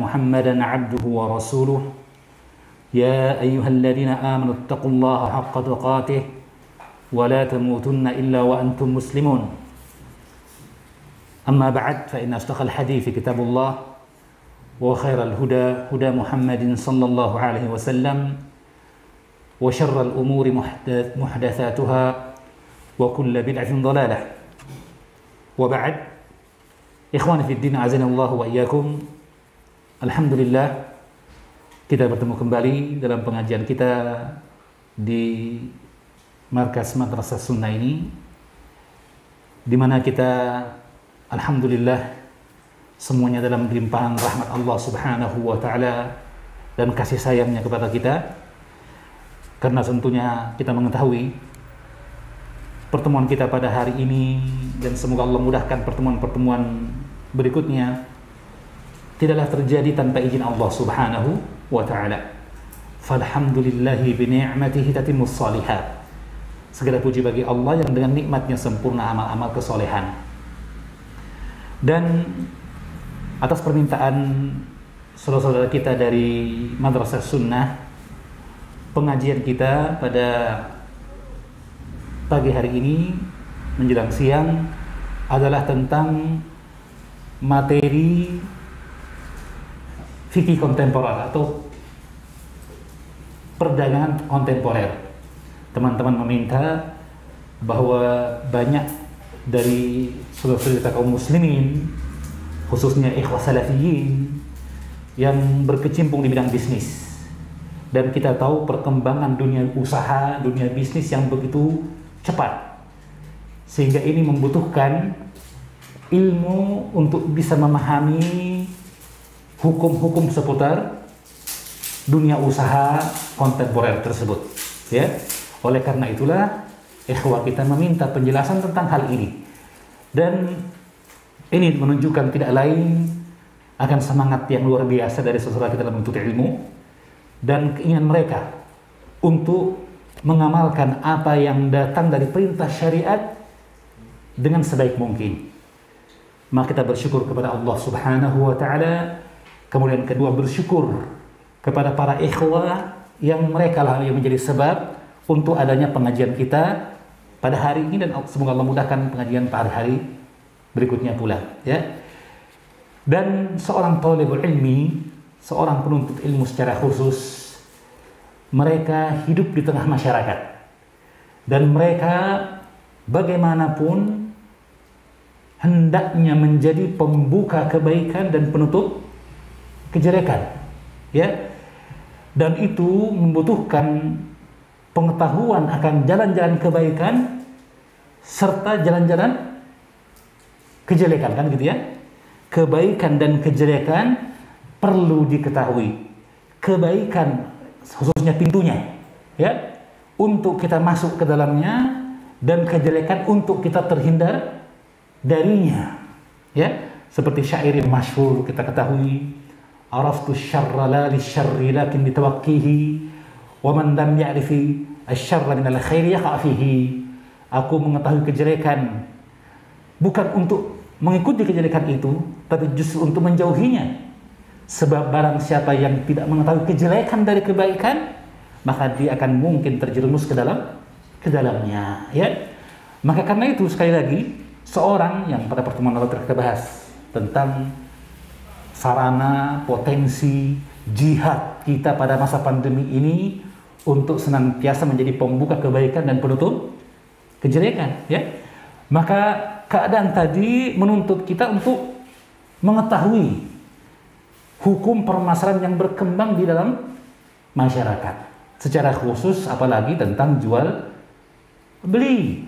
محمدا عبده ورسوله يا أيها الذين آمنوا اتقوا الله حق تقاته ولا تموتن إلا وأنتم مسلمون أما بعد فإن أصدق الحديث كتاب الله وخير الهدى هدى محمد صلى الله عليه وسلم وشر الأمور محدثاتها وكل بدعة ضلالة وبعد إخواني في الدين أعزنا الله وإياكم. Alhamdulillah kita bertemu kembali dalam pengajian kita di Markas Madrasah Sunnah ini, di mana kita alhamdulillah semuanya dalam limpahan rahmat Allah Subhanahu wa taala dan kasih sayangnya kepada kita. Karena tentunya kita mengetahui pertemuan kita pada hari ini, dan semoga Allah mudahkan pertemuan-pertemuan berikutnya, tidaklah terjadi tanpa izin Allah Subhanahu wa ta'ala. Falhamdulillahi bini'matihi tatimmus shalihat. Segala puji bagi Allah yang dengan nikmatnya sempurna amal-amal kesolehan. Dan atas permintaan saudara-saudara kita dari Madrasah Sunnah, pengajian kita pada pagi hari ini menjelang siang adalah tentang materi fikih kontemporer atau perdagangan kontemporer. Teman-teman meminta bahwa banyak dari saudara-saudara kaum muslimin, khususnya ikhwah salafiyin, yang berkecimpung di bidang bisnis. Dan kita tahu perkembangan dunia usaha, dunia bisnis yang begitu cepat, sehingga ini membutuhkan ilmu untuk bisa memahami hukum-hukum seputar dunia usaha kontemporer tersebut, ya. Oleh karena itulah ikhwah kita meminta penjelasan tentang hal ini, dan ini menunjukkan tidak lain akan semangat yang luar biasa dari saudara kita dalam menuntut ilmu dan keinginan mereka untuk mengamalkan apa yang datang dari perintah syariat dengan sebaik mungkin. Maka kita bersyukur kepada Allah Subhanahu wa ta'ala. Kemudian kedua, bersyukur kepada para ikhwah yang mereka lah yang menjadi sebab untuk adanya pengajian kita pada hari ini, dan semoga Allah mudahkan pengajian pada hari berikutnya pula, ya. Dan seorang thalibul ilmi, seorang penuntut ilmu secara khusus, mereka hidup di tengah masyarakat, dan mereka bagaimanapun hendaknya menjadi pembuka kebaikan dan penutup kejelekan, ya. Dan itu membutuhkan pengetahuan akan jalan-jalan kebaikan serta jalan-jalan kejelekan, kan gitu ya. Kebaikan dan kejelekan perlu diketahui. Kebaikan khususnya pintunya, ya, untuk kita masuk ke dalamnya, dan kejelekan untuk kita terhindar darinya, ya. Seperti syair yang masyhur kita ketahui, araftu syarra la lisyarri lakin bitawaqqihi wa man lam ya'rifi asy-syarra minal khairi yaqa fihi. Aku mengetahui kejelekan bukan untuk mengikuti kejelekan itu, tapi justru untuk menjauhinya. Sebab barang siapa yang tidak mengetahui kejelekan dari kebaikan, maka dia akan mungkin terjerumus ke dalamnya, ya. Maka karena itu sekali lagi, seorang yang pada pertemuan lalu kita bahas tentang sarana potensi jihad kita pada masa pandemi ini untuk senantiasa menjadi pembuka kebaikan dan penutup kejelekan, ya. Maka keadaan tadi menuntut kita untuk mengetahui hukum permasalahan yang berkembang di dalam masyarakat, secara khusus apalagi tentang jual beli,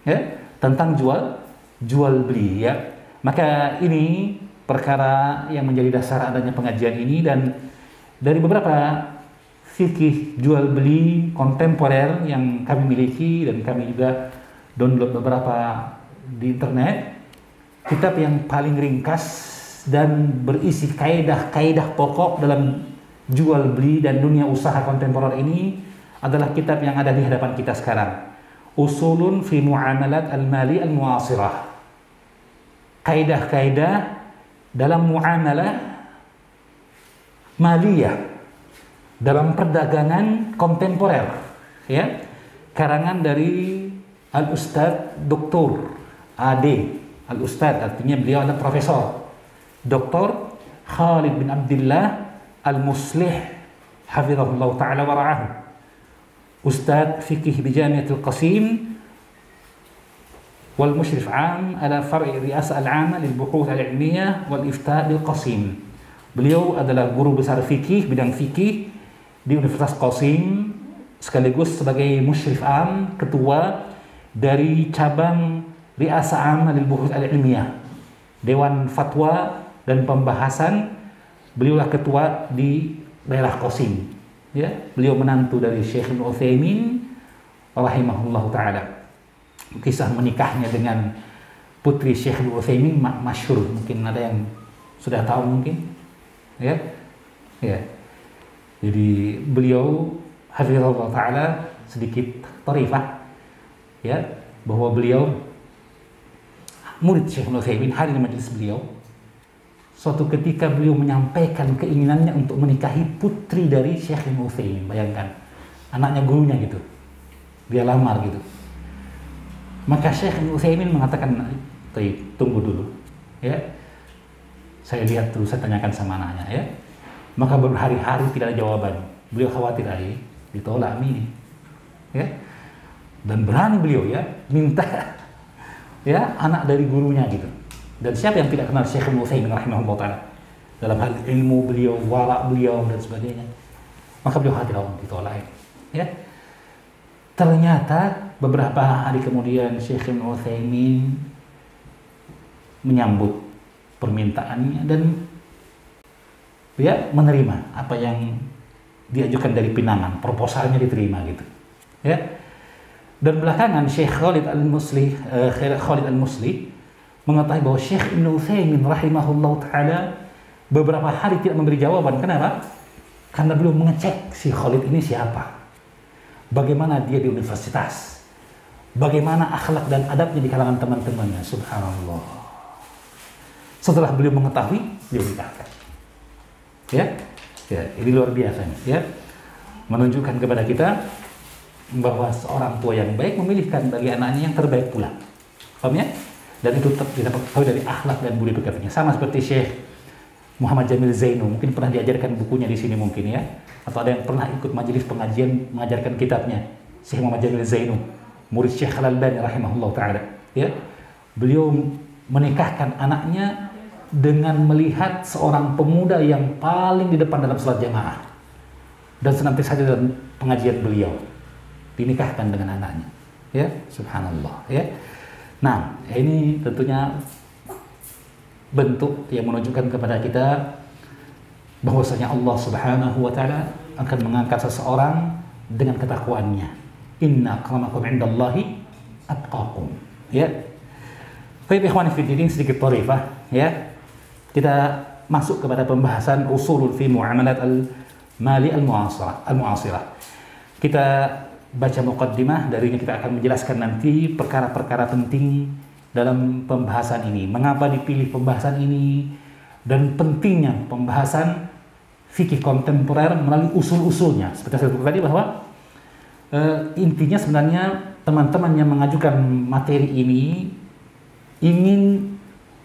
ya, tentang jual beli, ya. Maka ini perkara yang menjadi dasar adanya pengajian ini, dan dari beberapa fikih jual beli kontemporer yang kami miliki, dan kami juga download beberapa di internet, kitab yang paling ringkas dan berisi kaidah-kaidah pokok dalam jual beli dan dunia usaha kontemporer ini adalah kitab yang ada di hadapan kita sekarang. Usulun fi muamalat al-mali al-muasirah. Kaidah-kaidah dalam muamalah maliyah dalam perdagangan kontemporer, ya, karangan dari Al-Ustadz Dr. A.D. Al-Ustadz artinya beliau adalah Profesor Dr. Khalid bin Abdullah Al-Muslih hafizahullah ta'ala wa ra'ahu, Ustadz Fikih di Jamiatul Qasim wal Musyrif 'am ala far'i Ri'asah al-'Amma lil Buhuth al-'Ilmiyah wal Ifta' bil Qasim. Beliau adalah guru besar fikih, bidang fikih di Universitas Qasim, sekaligus sebagai Musyrif 'am, ketua dari cabang Ri'asah 'Amma lil Buhuth al-'Ilmiyah, Dewan Fatwa dan Pembahasan. Beliaulah ketua di daerah Qasim, ya. Beliau menantu dari Syekh Ibnu Utsaimin rahimahullahu taala. Kisah menikahnya dengan putri Syekh Ibnu Utsaimin masyhur, mungkin ada yang sudah tahu mungkin, ya. Ya. Jadi beliau hafizahullah taala sedikit tarifah, ya, bahwa beliau murid Syekh Ibnu Utsaimin. Hadir di majelis beliau, suatu ketika beliau menyampaikan keinginannya untuk menikahi putri dari Syekh Ibnu Utsaimin. Bayangkan, anaknya gurunya gitu, dia lamar gitu. Maka Syekh Ibnu Utsaimin mengatakan, tunggu dulu, ya, saya lihat dulu, saya tanyakan sama anaknya, ya. Maka berhari-hari tidak ada jawaban. Beliau khawatir ditolak ini, ya. Dan berani beliau, ya, minta, ya, anak dari gurunya gitu. Dan siapa yang tidak kenal Syekh Ibnu Utsaimin rahimahullah ta'ala dalam hal ilmu beliau, wara beliau dan sebagainya. Maka beliau khawatir ditolak, ya. Ternyata beberapa hari kemudian Syekh Ibnu Utsaimin menyambut permintaannya dan dia menerima apa yang diajukan dari pinangan, proposalnya diterima gitu, ya. Dan belakangan Syekh Khalid Al-Muslih mengetahui bahwa Syekh Ibnu Utsaimin rahimahullah ta'ala beberapa hari tidak memberi jawaban. Kenapa? Karena beliau mengecek si Khalid ini siapa, bagaimana dia di universitas, bagaimana akhlak dan adabnya di kalangan teman-temannya. Subhanallah. Setelah beliau mengetahui, beliau nikahkan. Ya, ya, ini luar biasa, ya, menunjukkan kepada kita bahwa seorang tua yang baik memilihkan bagi anaknya yang terbaik pula. Paham, ya? Dan itu didapat dari akhlak dan budi pekertinya. Sama seperti Syekh Muhammad Jamil Zainu, mungkin pernah diajarkan bukunya di sini mungkin, ya, atau ada yang pernah ikut majelis pengajian mengajarkan kitabnya. Syekh Muhammad Jamil Zainu, murid Syekh Al-Albani rahimahullah ta'ala, ya. Beliau menikahkan anaknya dengan melihat seorang pemuda yang paling di depan dalam salat jamaah dan senantiasa dalam pengajian beliau, dinikahkan dengan anaknya, ya. Subhanallah, ya. Nah, ini tentunya bentuk yang menunjukkan kepada kita bahwasanya Allah Subhanahu wa taala akan mengangkat seseorang dengan ketakwaannya. Inna akramakum indallahi atqakum, ya. Baik ikhwan fillah, sedikit tarifah, ya. Kita masuk kepada pembahasan usulul fi muamalat al-mali al-mu'asirah. Kita baca muqaddimah, darinya kita akan menjelaskan nanti perkara-perkara penting dalam pembahasan ini. Mengapa dipilih pembahasan ini dan pentingnya pembahasan fikih kontemporer melalui usul-usulnya. Seperti saya sebutkan tadi bahwa intinya sebenarnya teman-teman yang mengajukan materi ini ingin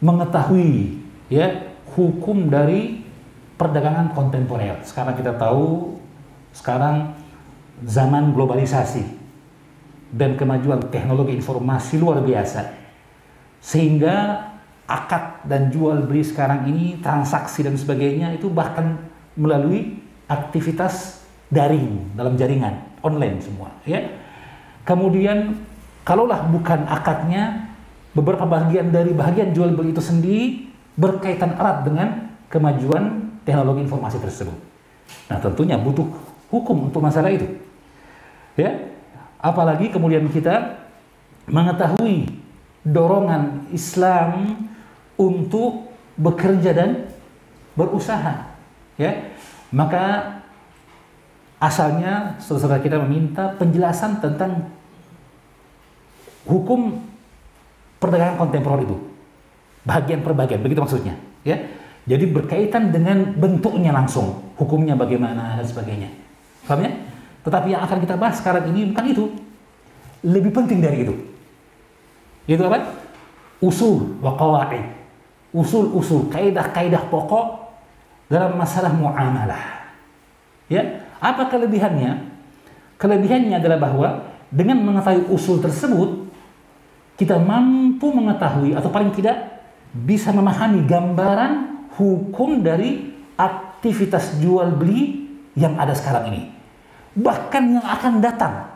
mengetahui, ya, hukum dari perdagangan kontemporer. Sekarang kita tahu, sekarang zaman globalisasi dan kemajuan teknologi informasi luar biasa, sehingga akad dan jual beli sekarang ini, transaksi dan sebagainya itu bahkan melalui aktivitas daring dalam jaringan online semua, ya. Kemudian kalaulah bukan akadnya, beberapa bagian dari bagian jual beli itu sendiri berkaitan erat dengan kemajuan teknologi informasi tersebut. Nah, tentunya butuh hukum untuk masalah itu, ya. Apalagi kemudian kita mengetahui dorongan Islam untuk bekerja dan berusaha, ya. Maka asalnya saudara kita meminta penjelasan tentang hukum perdagangan kontemporer itu, bagian per bagian, begitu maksudnya, ya. Jadi berkaitan dengan bentuknya langsung, hukumnya bagaimana dan sebagainya. Paham ya? Tetapi yang akan kita bahas sekarang ini bukan itu. Lebih penting dari itu. Itu apa? Usul wa qawaid. Usul-usul, kaidah-kaidah pokok dalam masalah muamalah. Ya, apa kelebihannya? Kelebihannya adalah bahwa dengan mengetahui usul tersebut, kita mampu mengetahui atau paling tidak bisa memahami gambaran hukum dari aktivitas jual beli yang ada sekarang ini, bahkan yang akan datang.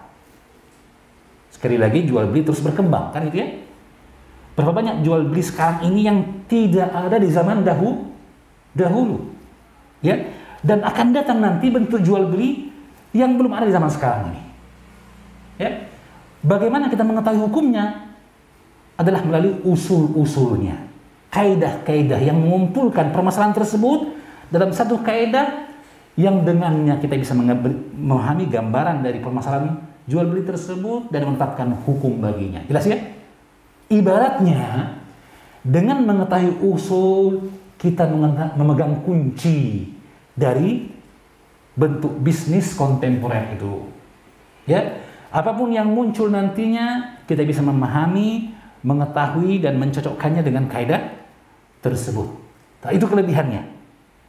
Sekali lagi, jual beli terus berkembang, kan gitu ya. Berapa banyak jual beli sekarang ini yang tidak ada di zaman dahulu, ya, dan akan datang nanti bentuk jual beli yang belum ada di zaman sekarang ini, ya. Bagaimana kita mengetahui hukumnya adalah melalui usul-usulnya, kaidah-kaidah yang mengumpulkan permasalahan tersebut dalam satu kaidah yang dengannya kita bisa memahami gambaran dari permasalahan jual beli tersebut dan menetapkan hukum baginya. Jelas ya? Ibaratnya dengan mengetahui usul kita memegang kunci dari bentuk bisnis kontemporer itu. Ya, apapun yang muncul nantinya kita bisa memahami, mengetahui dan mencocokkannya dengan kaidah tersebut. Nah, itu kelebihannya.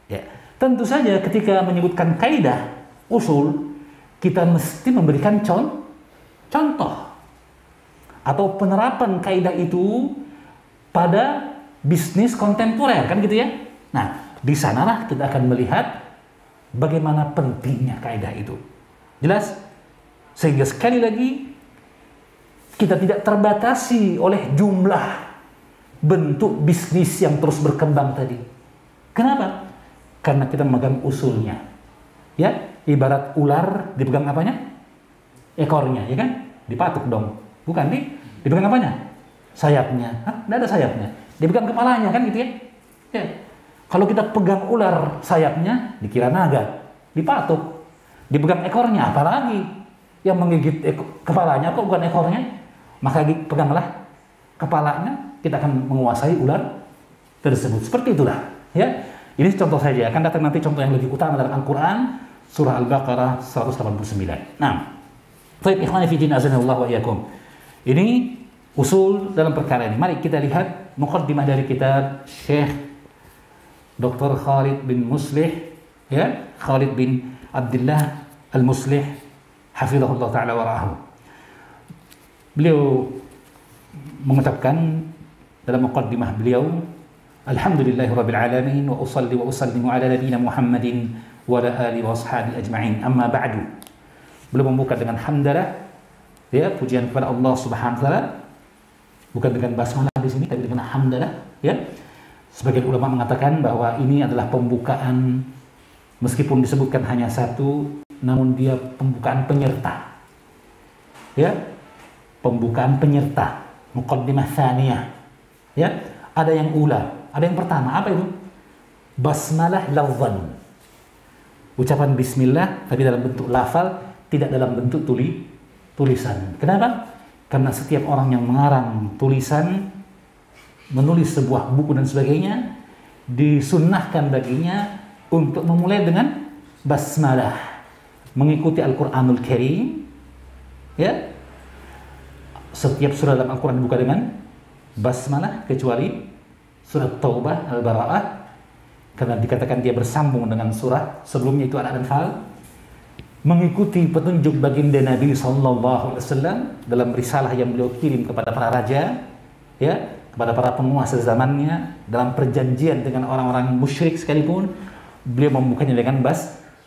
Ya, tentu saja ketika menyebutkan kaidah usul, kita mesti memberikan contoh atau penerapan kaidah itu pada bisnis kontemporer, kan gitu ya. Nah, di sanalah kita akan melihat bagaimana pentingnya kaidah itu. Jelas? Sehingga sekali lagi kita tidak terbatasi oleh jumlah bentuk bisnis yang terus berkembang tadi. Kenapa? Karena kita memegang usulnya. Ya, ibarat ular dipegang apanya? Ekornya, ya kan? Dipatuk dong. Bukan, dipegang apanya? Sayapnya. Hah? Tidak ada sayapnya. Dipegang kepalanya, kan gitu ya? Ya. Kalau kita pegang ular sayapnya, dikira naga. Dipatuk. Dipegang ekornya, apalagi? Yang menggigit kepalanya, kok bukan ekornya? Maka peganglah kepalanya, kita akan menguasai ular tersebut. Seperti itulah, ya. Ini contoh saja, akan datang nanti contoh yang lebih utama dalam Al-Quran, surah Al-Baqarah 189. Nah, baik ikhwani fi din azanallahu wa iyyakum. Ini usul dalam perkara ini. Mari kita lihat muqaddimah dari kitab Syekh Dr. Khalid bin Muslih, ya, Khalid bin Abdullah Al-Muslih, hafizahullah ta'ala wa ra'ahu. Beliau mengucapkan dalam muqaddimah beliau, Alhamdulillahirabbil alamin wa usalli wa usallimu ala nabiyyina Muhammadin wa ala alihi wa ashabihi ajma'in. Amma ba'du. Beliau membuka dengan hamdalah, ya, pujian kepada Allah Subhanahu wa taala. Bukan dengan basmalah di sini, tapi dengan hamdalah, ya. Sebagian ulama mengatakan bahwa ini adalah pembukaan, meskipun disebutkan hanya satu, namun dia pembukaan penyerta. Ya, pembukaan penyerta, muqaddimah tsaniyah. Ya, ada yang ula, ada yang pertama, apa itu? Basmalah lafzan. Ucapan bismillah tapi dalam bentuk lafal, tidak dalam bentuk tulisan. Kenapa? Karena setiap orang yang mengarang tulisan, menulis sebuah buku dan sebagainya, disunnahkan baginya untuk memulai dengan basmalah, mengikuti Al-Quranul Karim. Ya, setiap surah dalam Al-Quran dibuka dengan basmalah kecuali surat Taubah Al-Bara'ah, karena dikatakan dia bersambung dengan surah sebelumnya itu Al-Anfal. Mengikuti petunjuk baginda Nabi SAW dalam risalah yang beliau kirim kepada para raja, ya, kepada para penguasa zamannya, dalam perjanjian dengan orang-orang musyrik sekalipun, beliau membukanya dengan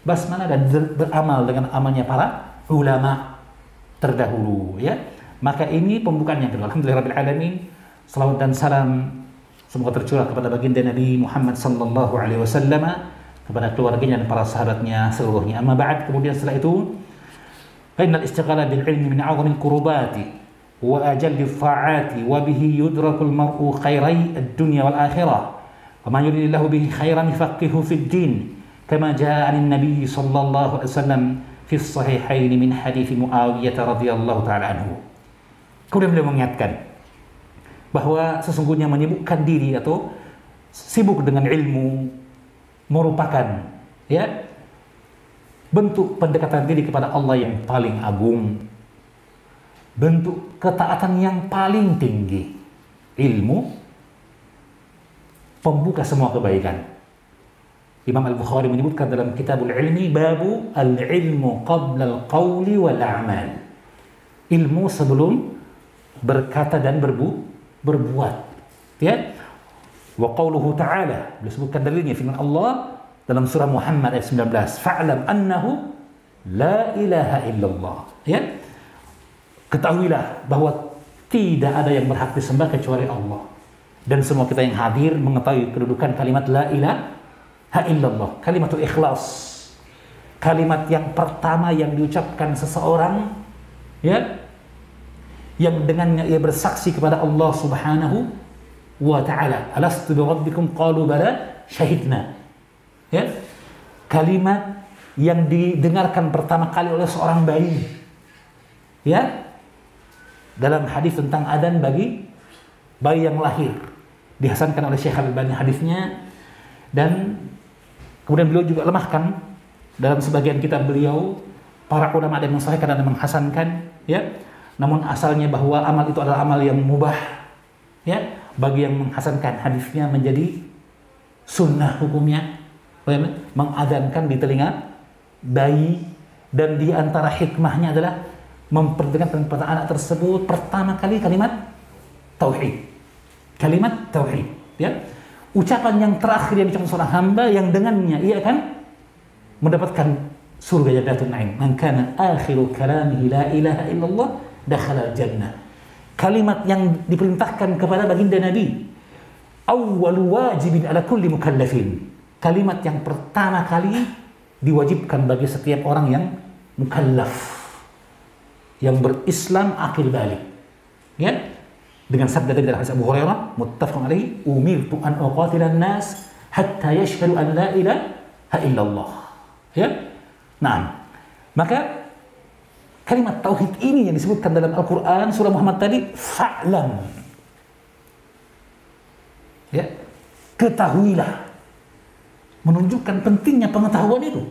basmalah dan beramal dengan amalnya para ulama terdahulu, ya. Maka ini pembukaan yang kedua. Alhamdulillahirabbil alamin. Salawat dan salam semoga tercurah kepada baginda Nabi Muhammad sallallahu alaihi wasallam, kepada keluarganya dan para sahabatnya seluruhnya. Amma ba'd, kemudian setelah itu, fa innal istighala bil ilmi min a'zamil qurubati wa ajalli ta'ati wa bihi yudrakul mar'u khairai ad-dunya wal akhirah. Wa man yuridillahu bihi khairan yufaqihu fid din. Kama jaa 'an nabiy sallallahu alaihi wasallam fi as-sahihain min hadits Muawiyah radhiyallahu ta'ala anhu. Kemudian beliau mengingatkan bahwa sesungguhnya menyibukkan diri atau sibuk dengan ilmu merupakan ya bentuk pendekatan diri kepada Allah yang paling agung, bentuk ketaatan yang paling tinggi. Ilmu pembuka semua kebaikan. Imam Al-Bukhari menyebutkan dalam Kitabul Ilmi, babu al-ilmu qabla al-qawli wal-a'mal. Ilmu sebelum berkata dan berbuat. Ya. Wa qawluhu ta'ala, disebutkan dalilnya firman Allah dalam surah Muhammad ayat 19, fa'lam annahu la ilaha illallah. Ya. Ketahuilah bahwa tidak ada yang berhak disembah kecuali Allah. Dan semua kita yang hadir mengetahui kedudukan kalimat la ilaha illallah, kalimatul ikhlas, kalimat yang pertama yang diucapkan seseorang ya, yang dengannya ia bersaksi kepada Allah Subhanahu wa ta'ala. Alastu bi rabbikum qalu bala syahidna. Ya, kalimat yang didengarkan pertama kali oleh seorang bayi ya, dalam hadis tentang adzan bagi bayi yang lahir, dihasankan oleh Syekh Al-Albani hadisnya, dan kemudian beliau juga lemahkan dalam sebagian kitab beliau. Para ulama ada yang mensahihkan dan menghasankan ya, namun asalnya bahwa amal itu adalah amal yang mubah ya. Bagi yang menghasankan hadisnya menjadi sunnah hukumnya mengadzankan di telinga bayi, dan di antara hikmahnya adalah memperdengarkan kepada anak tersebut pertama kali kalimat tauhid. Kalimat tauhid ya, ucapan yang terakhir yang diucapkan seorang hamba yang dengannya ia akan mendapatkan surga Jannatul Na'im. Man kana akhiru kalamihi la ilaha illallah dakhala jannah. Kalimat yang diperintahkan kepada baginda Nabi, awwalu wajibin ala kulli mukallafin. Kalimat yang pertama kali diwajibkan bagi setiap orang yang mukallaf, yang berislam akil balik. Ya, dengan sabda dari hadis Abu Hurairah muttafaqun alaihi, umirtu an uqatila an-nas hatta yashhadu an la ilaha illallah. Ya. Nah, maka kalimat tauhid ini yang disebutkan dalam Al-Qur'an surah Muhammad tadi, fa'lam. Ya. Ketahuilah. Menunjukkan pentingnya pengetahuan itu.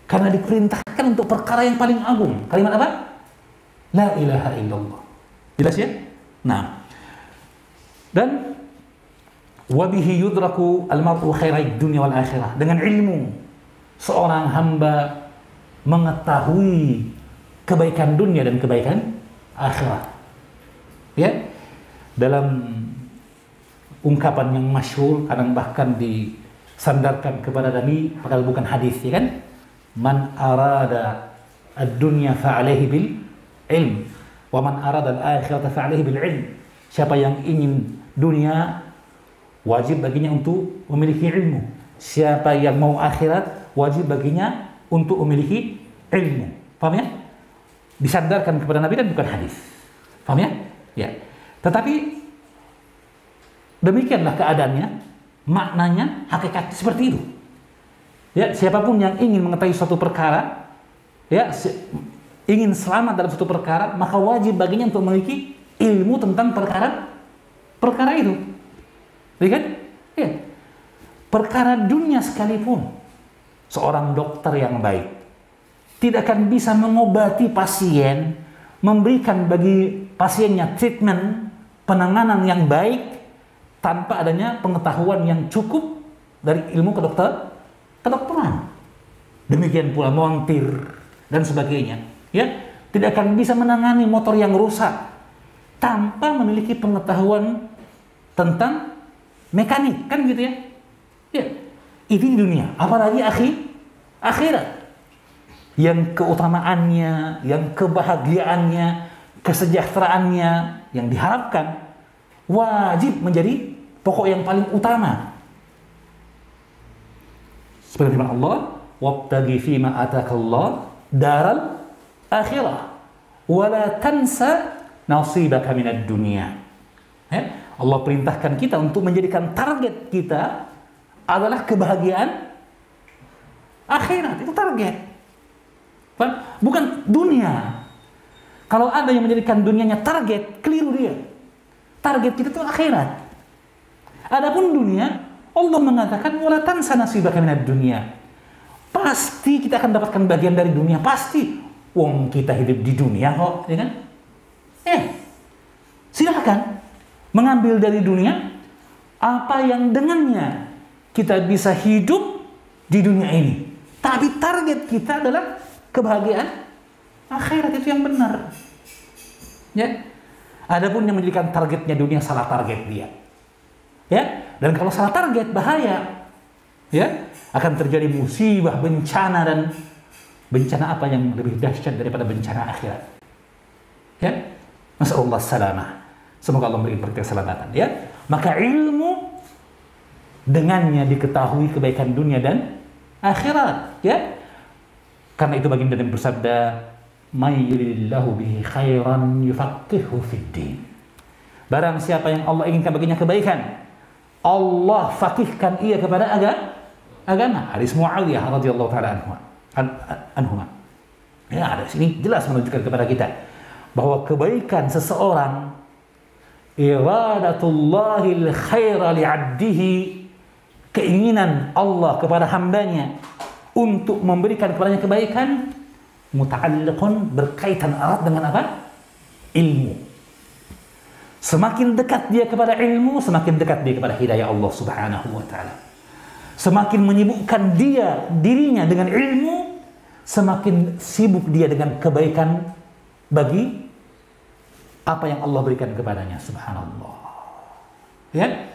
Karena diperintahkan untuk perkara yang paling agung. Kalimat apa? La ilaha illallah. Jelas ya? Nah, dan wabihi yudraku almar'u khairai dunya wal akhirah. Dengan ilmu seorang hamba mengetahui kebaikan dunia dan kebaikan akhirat. Ya, dalam ungkapan yang masyhur, kadang bahkan disandarkan kepada Nabi, padahal bukan hadis, ya kan? Man arada ad-dunya fa'alaihi bil ilm. Wa man arada al-akhirata fa'alaihi bil ilm. Siapa yang ingin dunia, wajib baginya untuk memiliki ilmu. Siapa yang mau akhirat, wajib baginya untuk memiliki ilmu. Paham ya? Disandarkan kepada Nabi dan bukan hadis. Paham ya? Ya. Tetapi demikianlah keadaannya, maknanya, hakikatnya seperti itu. Ya, siapapun yang ingin mengetahui suatu perkara, ya, ingin selamat dalam suatu perkara, maka wajib baginya untuk memiliki ilmu tentang perkara itu. Ya kan? Ya. Perkara dunia sekalipun, seorang dokter yang baik tidak akan bisa mengobati pasien, memberikan bagi pasiennya treatment, penanganan yang baik tanpa adanya pengetahuan yang cukup dari ilmu kedokteran. Demikian pula montir dan sebagainya, ya, tidak akan bisa menangani motor yang rusak tanpa memiliki pengetahuan tentang mekanik, kan gitu ya. Ya, itu di dunia, apalagi akhirat. Yang keutamaannya, yang kebahagiaannya, kesejahteraannya yang diharapkan wajib menjadi pokok yang paling utama. Seperti firman Allah, wabtaghi fima atakallah daral akhirah wa la tansa nasibaka minad dunya. Ya, Allah perintahkan kita untuk menjadikan target kita adalah kebahagiaan akhirat. Itu target, bukan dunia. Kalau ada yang menjadikan dunianya target, keliru dia. Target kita itu akhirat. Adapun dunia Allah mengatakan wala tansa nasibaka minad dunya. Pasti kita akan dapatkan bagian dari dunia, pasti. Wong kita hidup di dunia kok, ya kan? Silakan mengambil dari dunia apa yang dengannya kita bisa hidup di dunia ini. Tapi target kita adalah kebahagiaan akhirat, itu yang benar. Ya. Adapun yang menjadikan targetnya dunia, salah target dia. Ya, dan kalau salah target bahaya. Ya, akan terjadi musibah, bencana, dan bencana apa yang lebih dahsyat daripada bencana akhirat. Ya, nasallallahu salamah. Semoga Allah memberikan keselamatan. Ya, maka ilmu dengannya diketahui kebaikan dunia dan akhirat. Ya, karena itu baginda Nabi bersabda, "May yuridillahu bihi khairan yufaqihuhu fid din." Barang siapa yang Allah inginkan baginya kebaikan, Allah fakihkan ia kepada agama. Hadis Muawiyah radhiyallahu taala anhuma. Ya, ada sini jelas menunjukkan kepada kita bahwa kebaikan seseorang, iradatullahil khaira li'abdihi, keinginan Allah kepada hambanya untuk memberikan kepadanya kebaikan, muta'alliqun, berkaitan erat dengan apa? Ilmu. Semakin dekat dia kepada ilmu, semakin dekat dia kepada hidayah Allah Subhanahu wa taala. Semakin menyibukkan dia dirinya dengan ilmu, semakin sibuk dia dengan kebaikan bagi apa yang Allah berikan kepadanya. Subhanallah. Ya?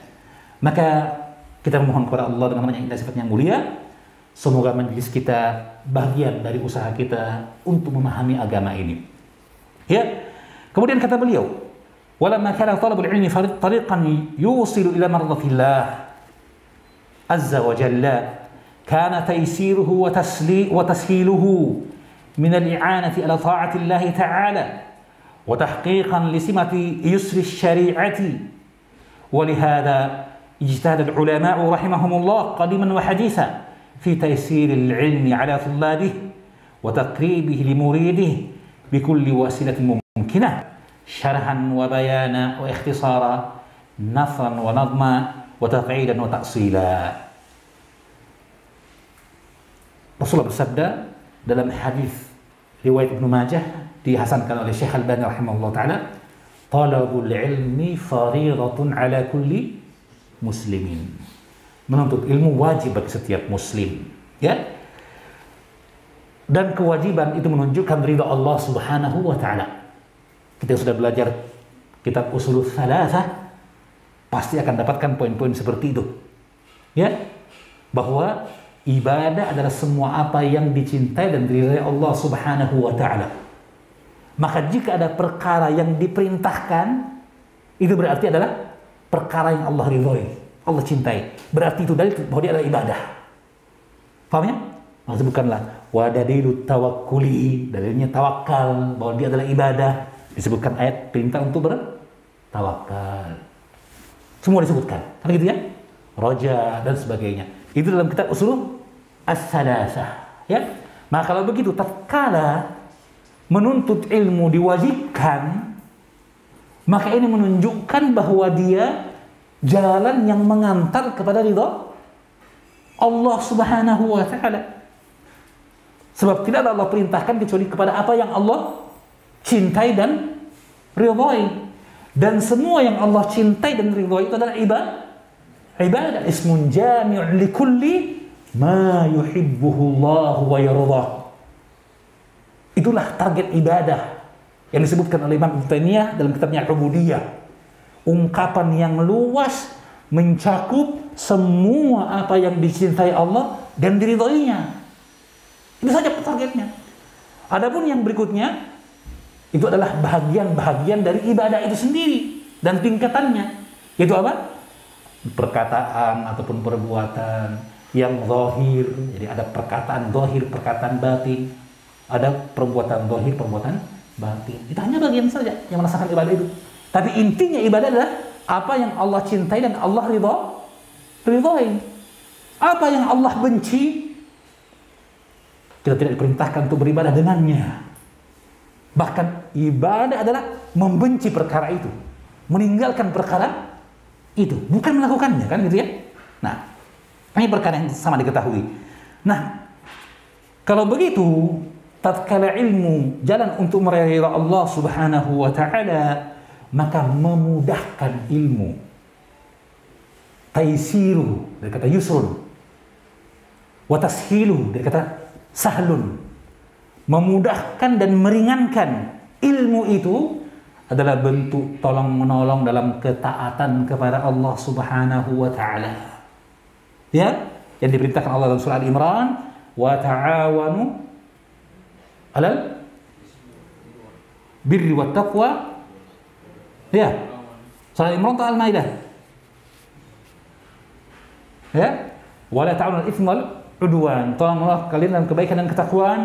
Maka kita memohon kepada Allah dengan namanya indah, sifatnya yang mulia, semoga majelis kita bagian dari usaha kita untuk memahami agama ini. Ya. Kemudian kata beliau, walamma kana talabul ilmi tariqan yusilu ila mardatillah azza wa jalla, kana taysiruhu wa tashiluhu min al-i'anati ala ta'ati Allah ta'ala wa tahqiqan li simati yusri asy-syari'ati. ولهذا اجتهد العلماء رحمهم الله قديما وحديثا في تيسير العلم على طلابه وتقريبه لمريده بكل وسيلة ممكنة، شرحا وبيانا واختصارا، نثرا ونظما، وتقعيدا وتأصيلا. Rasulullah bersabda dalam hadis riwayat Ibnu Majah, dihasankan oleh Syekh Al-Albani rahimahullah taala, talabul ilmi fariidatun ala kulli muslimin. Menuntut ilmu wajib bagi setiap muslim, ya. Dan kewajiban itu menunjukkan ridha Allah Subhanahu wa taala. Kita sudah belajar kitab Ushulul Tsalatsah, pasti akan dapatkan poin-poin seperti itu. Ya, bahwa ibadah adalah semua apa yang dicintai dan diridhai Allah Subhanahu wa taala. Maka jika ada perkara yang diperintahkan, itu berarti adalah perkara yang Allah ridhoi, Allah cintai. Berarti itu dalil bahwa dia adalah ibadah. Paham ya? Maksud bukanlah wadadilut tawakkuli, dalilnya tawakal, bahwa dia adalah ibadah. Disebutkan ayat perintah untuk bertawakal. Semua disebutkan. Kan gitu ya? Raja dan sebagainya. Itu dalam kitab Ushulul Tsalatsah, ya. Maka kalau begitu, tatkala menuntut ilmu diwajibkan, maka ini menunjukkan bahwa dia jalan yang mengantar kepada ridha Allah Subhanahu wa taala. Sebab tidak ada Allah perintahkan kecuali kepada apa yang Allah cintai dan ridhai. Dan semua yang Allah cintai dan ridhai itu adalah ibadah. Ismun jami'un likulli ma yuhibbuhu Allah wa yardah. Itulah target ibadah yang disebutkan oleh Imam Ibnu Taimiyah dalam kitabnya Ubudiyah. Ungkapan yang luas mencakup semua apa yang dicintai Allah dan diridhoinya. Itu saja targetnya. Adapun yang berikutnya itu adalah bahagian-bahagian dari ibadah itu sendiri dan tingkatannya. Itu apa? Perkataan ataupun perbuatan yang zahir. Jadi ada perkataan zahir, perkataan batin. Ada perbuatan zahir, perbuatan batin. Itu hanya bagian saja yang merasakan ibadah itu. Tapi intinya ibadah adalah apa yang Allah cintai dan Allah ridhai. Apa yang Allah benci, kita tidak diperintahkan untuk beribadah dengannya. Bahkan ibadah adalah membenci perkara itu, meninggalkan perkara itu, bukan melakukannya, kan gitu ya. Nah, Ini perkara yang sama diketahui. Nah, kalau begitu, tatkala ilmu jalan untuk meraih Allah Subhanahu wa taala, maka memudahkan ilmu. Taisiru dari kata yusrun, wa tashilu dari kata sahlun. Memudahkan dan meringankan ilmu itu adalah bentuk tolong menolong dalam ketaatan kepada Allah Subhanahu wa taala. Ya, yang diperintahkan Allah dalam surah Al-Imran, wa ta'awanu 'alal birri wat taqwa. Ya. Surah Al-Imran atau Al-Maidah? Ya. Wa la ta'awanu 'alal itsmi wal 'udwan. Tolong menolong kalian dalam kebaikan dan ketakwaan,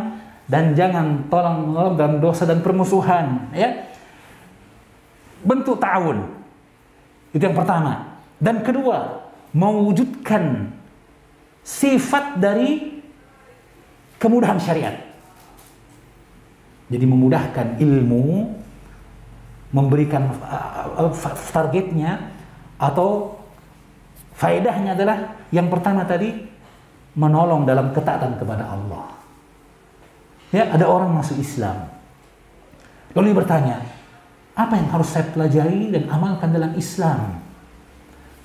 dan jangan tolong menolong dalam dosa dan permusuhan, ya. Bentuk ta'awun. Itu yang pertama. Dan kedua, mewujudkan sifat dari kemudahan syariat. Jadi memudahkan ilmu, memberikan targetnya atau faedahnya adalah yang pertama tadi, menolong dalam ketaatan kepada Allah. Ya, ada orang masuk Islam, lalu dia bertanya, apa yang harus saya pelajari dan amalkan dalam Islam?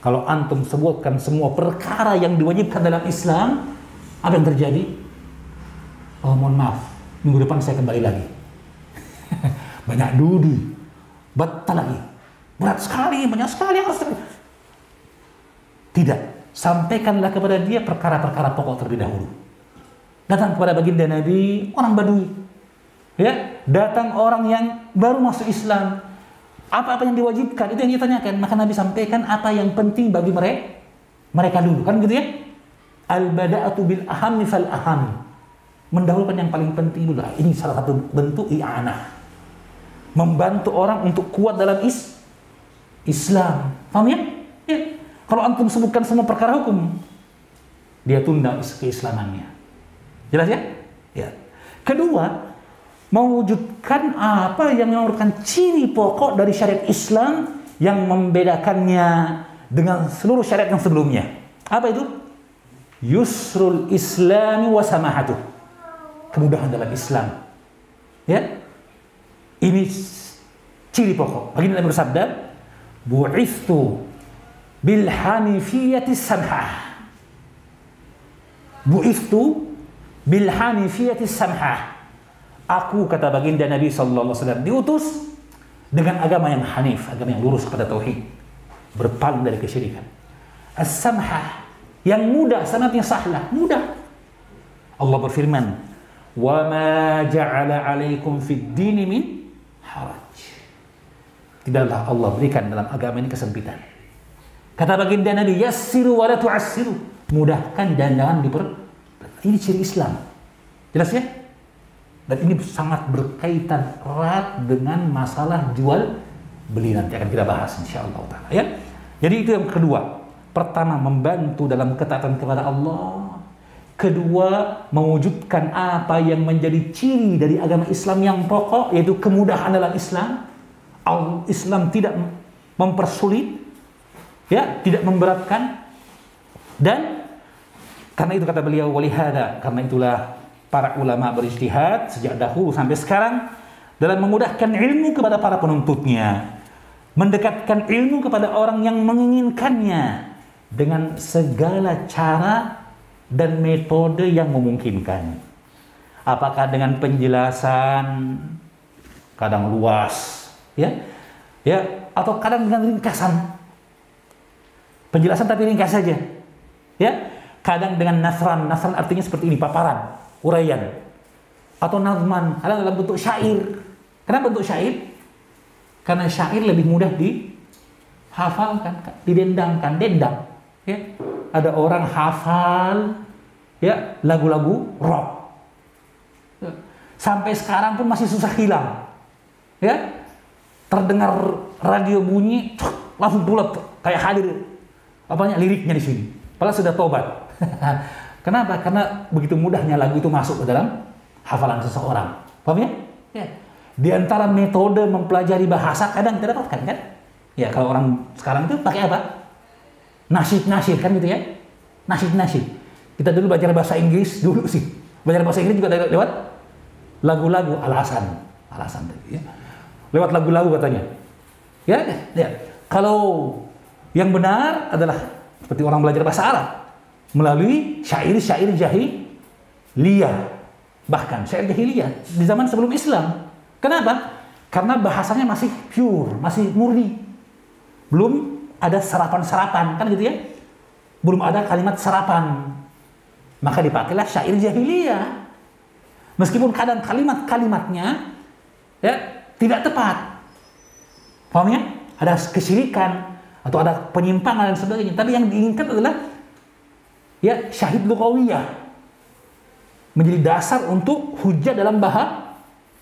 Kalau antum sebutkan semua perkara yang diwajibkan dalam Islam, apa yang terjadi? Oh, mohon maaf, minggu depan saya kembali lagi. Banyak dudi, batal lagi, berat sekali, banyak sekali yang harus. Tidak, sampaikanlah kepada dia perkara-perkara pokok terlebih dahulu. Datang kepada baginda Nabi, orang Badui, ya, datang orang yang baru masuk Islam. Apa-apa yang diwajibkan, itu yang ditanyakan. Maka Nabi sampaikan apa yang penting bagi mereka dulu. Kan gitu ya? Al-bada'atu bil ahammi fal aham. Mendahulukan yang paling penting dulu. Ini salah satu bentuk i'anah. Membantu orang untuk kuat dalam Islam. Paham ya? Ya. Kalau antum sebutkan semua perkara hukum, dia tunda keislamannya. Jelas ya? Ya. Kedua, mewujudkan apa yang merupakan ciri pokok dari syariat Islam yang membedakannya dengan seluruh syariat yang sebelumnya. Apa itu? Yusrul Islami wa samahatuh. Kemudahan dalam Islam. Ya? Ini ciri pokok. Baginda Nabi bersabda, bu'ithu bil hanifiyati samhah. Bu'ithu bil hanifiyati samhah. Aku, kata baginda Nabi sallallahu alaihi wasallam, diutus dengan agama yang hanif, agama yang lurus kepada tauhid, berpaling dari kesyirikan. As-samhah, yang mudah, sanatnya sahlah, mudah. Allah berfirman, "Wa ma ja'ala 'alaikum fid dini min haraj." Tidaklah Allah berikan dalam agama ini kesempitan. Kata baginda Nabi, "Yassiru wa la tu'assiru." Mudahkan dan jangan ini ciri Islam. Jelas ya? Dan ini sangat berkaitan erat dengan masalah jual beli, nanti akan kita bahas insyaallah taala, ya. Jadi itu yang kedua. Pertama, membantu dalam ketaatan kepada Allah. Kedua, mewujudkan apa yang menjadi ciri dari agama Islam yang pokok, yaitu kemudahan dalam Islam. Islam tidak mempersulit, ya, tidak memberatkan. Dan karena itu kata beliau, walihada, karena itulah para ulama berijtihad sejak dahulu sampai sekarang dalam memudahkan ilmu kepada para penuntutnya, mendekatkan ilmu kepada orang yang menginginkannya dengan segala cara dan metode yang memungkinkan. Apakah dengan penjelasan kadang luas, ya, atau kadang dengan ringkasan, penjelasan tapi ringkas saja, ya. Kadang dengan nasran artinya seperti ini, paparan, uraian, atau nazman, ada dalam bentuk syair. Kenapa bentuk syair? Karena syair lebih mudah dihafalkan, didendangkan, dendang. Ya, ada orang hafal, ya, lagu-lagu rock. Sampai sekarang pun masih susah hilang. Ya, terdengar radio bunyi, langsung pula kayak hadir liriknya di sini. Padahal sudah tobat. Kenapa? Karena begitu mudahnya lagu itu masuk ke dalam hafalan seseorang. Paham ya? Ya. Di antara metode mempelajari bahasa kadang kita dapatkan kan? Ya, kalau orang sekarang itu pakai apa? Nasyid kan gitu ya. nasyid-nasyid. Kita dulu belajar bahasa Inggris dulu sih. Belajar bahasa Inggris juga lewat lagu-lagu alasan tadi ya. Lewat lagu-lagu katanya. Ya. Kalau yang benar adalah seperti orang belajar bahasa Arab melalui syair-syair jahiliyah. Bahkan syair jahiliyah di zaman sebelum Islam. Kenapa? Karena bahasanya masih pure, masih murni. Belum ada serapan-serapan, kan gitu ya. Belum ada kalimat serapan. Maka dipakailah syair jahiliyah. Meskipun kadang kalimat-kalimatnya ya tidak tepat. Paham ya? Ada kesyirikan atau ada penyimpangan dan sebagainya. Tapi yang diinginkan adalah ya syahid lughawiyah. Menjadi dasar untuk hujah dalam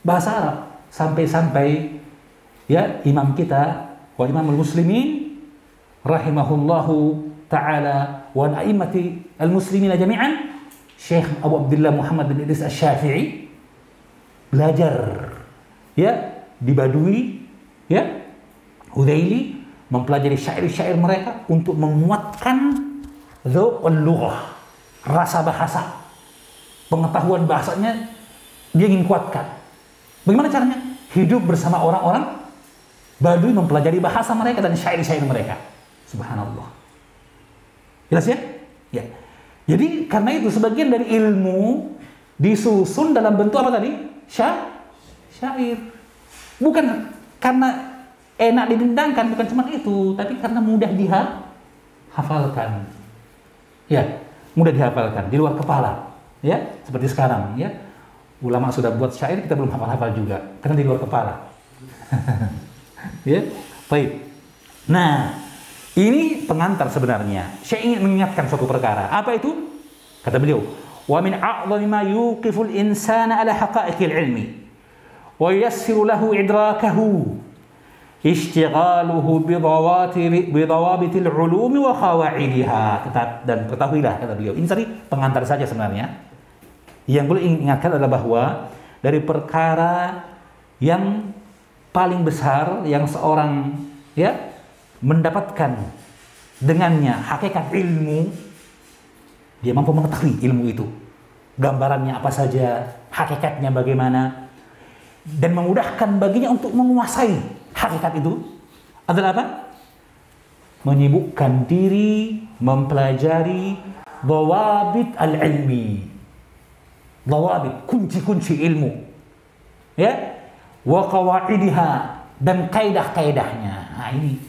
bahasa Arab. Sampai-sampai ya imam kita wa imamul muslimin rahimahullahu ta'ala wa a'immati al-muslimina jami'an Syekh Abu Abdullah Muhammad bin Idris Asy-Syafi'i belajar ya di Badui ya Hudaili, mempelajari syair-syair mereka untuk menguatkan dzauqul lughah, rasa bahasa, pengetahuan bahasanya dia ingin kuatkan. Bagaimana caranya? Hidup bersama orang-orang Badui, mempelajari bahasa mereka dan syair-syair mereka. Subhanallah. Jelas ya? Ya. Jadi karena itu sebagian dari ilmu disusun dalam bentuk apa tadi? Syair. Bukan karena enak didendangkan, bukan cuma itu, tapi karena mudah dihafalkan. Ya, mudah dihafalkan di luar kepala. Ya, seperti sekarang ya. Ulama sudah buat syair, kita belum hafal-hafal juga karena di luar kepala. Ya, baik. Nah, ini pengantar sebenarnya. Saya ingin mengingatkan suatu perkara. Apa itu? Kata beliau, "Wa min a'dhami ma yuqiful insana ala haqa'iqil ilmi wa yassiru lahu idrakahu ishtighaluhu bidawabitil ulumi wa qawa'idiha." Dan ketahuilah, kata beliau, ini tadi pengantar saja sebenarnya. Yang boleh ingatkan adalah bahwa dari perkara yang paling besar yang seorang ya mendapatkan dengannya hakikat ilmu, dia mampu mengetahui ilmu itu, gambarannya apa saja, hakikatnya bagaimana, dan memudahkan baginya untuk menguasai hakikat itu adalah apa? Menyibukkan diri mempelajari dhawabit al-ilmi, dhawabit, kunci-kunci ilmu ya, wa qawaidiha, dan kaidah-kaidahnya. Nah, ini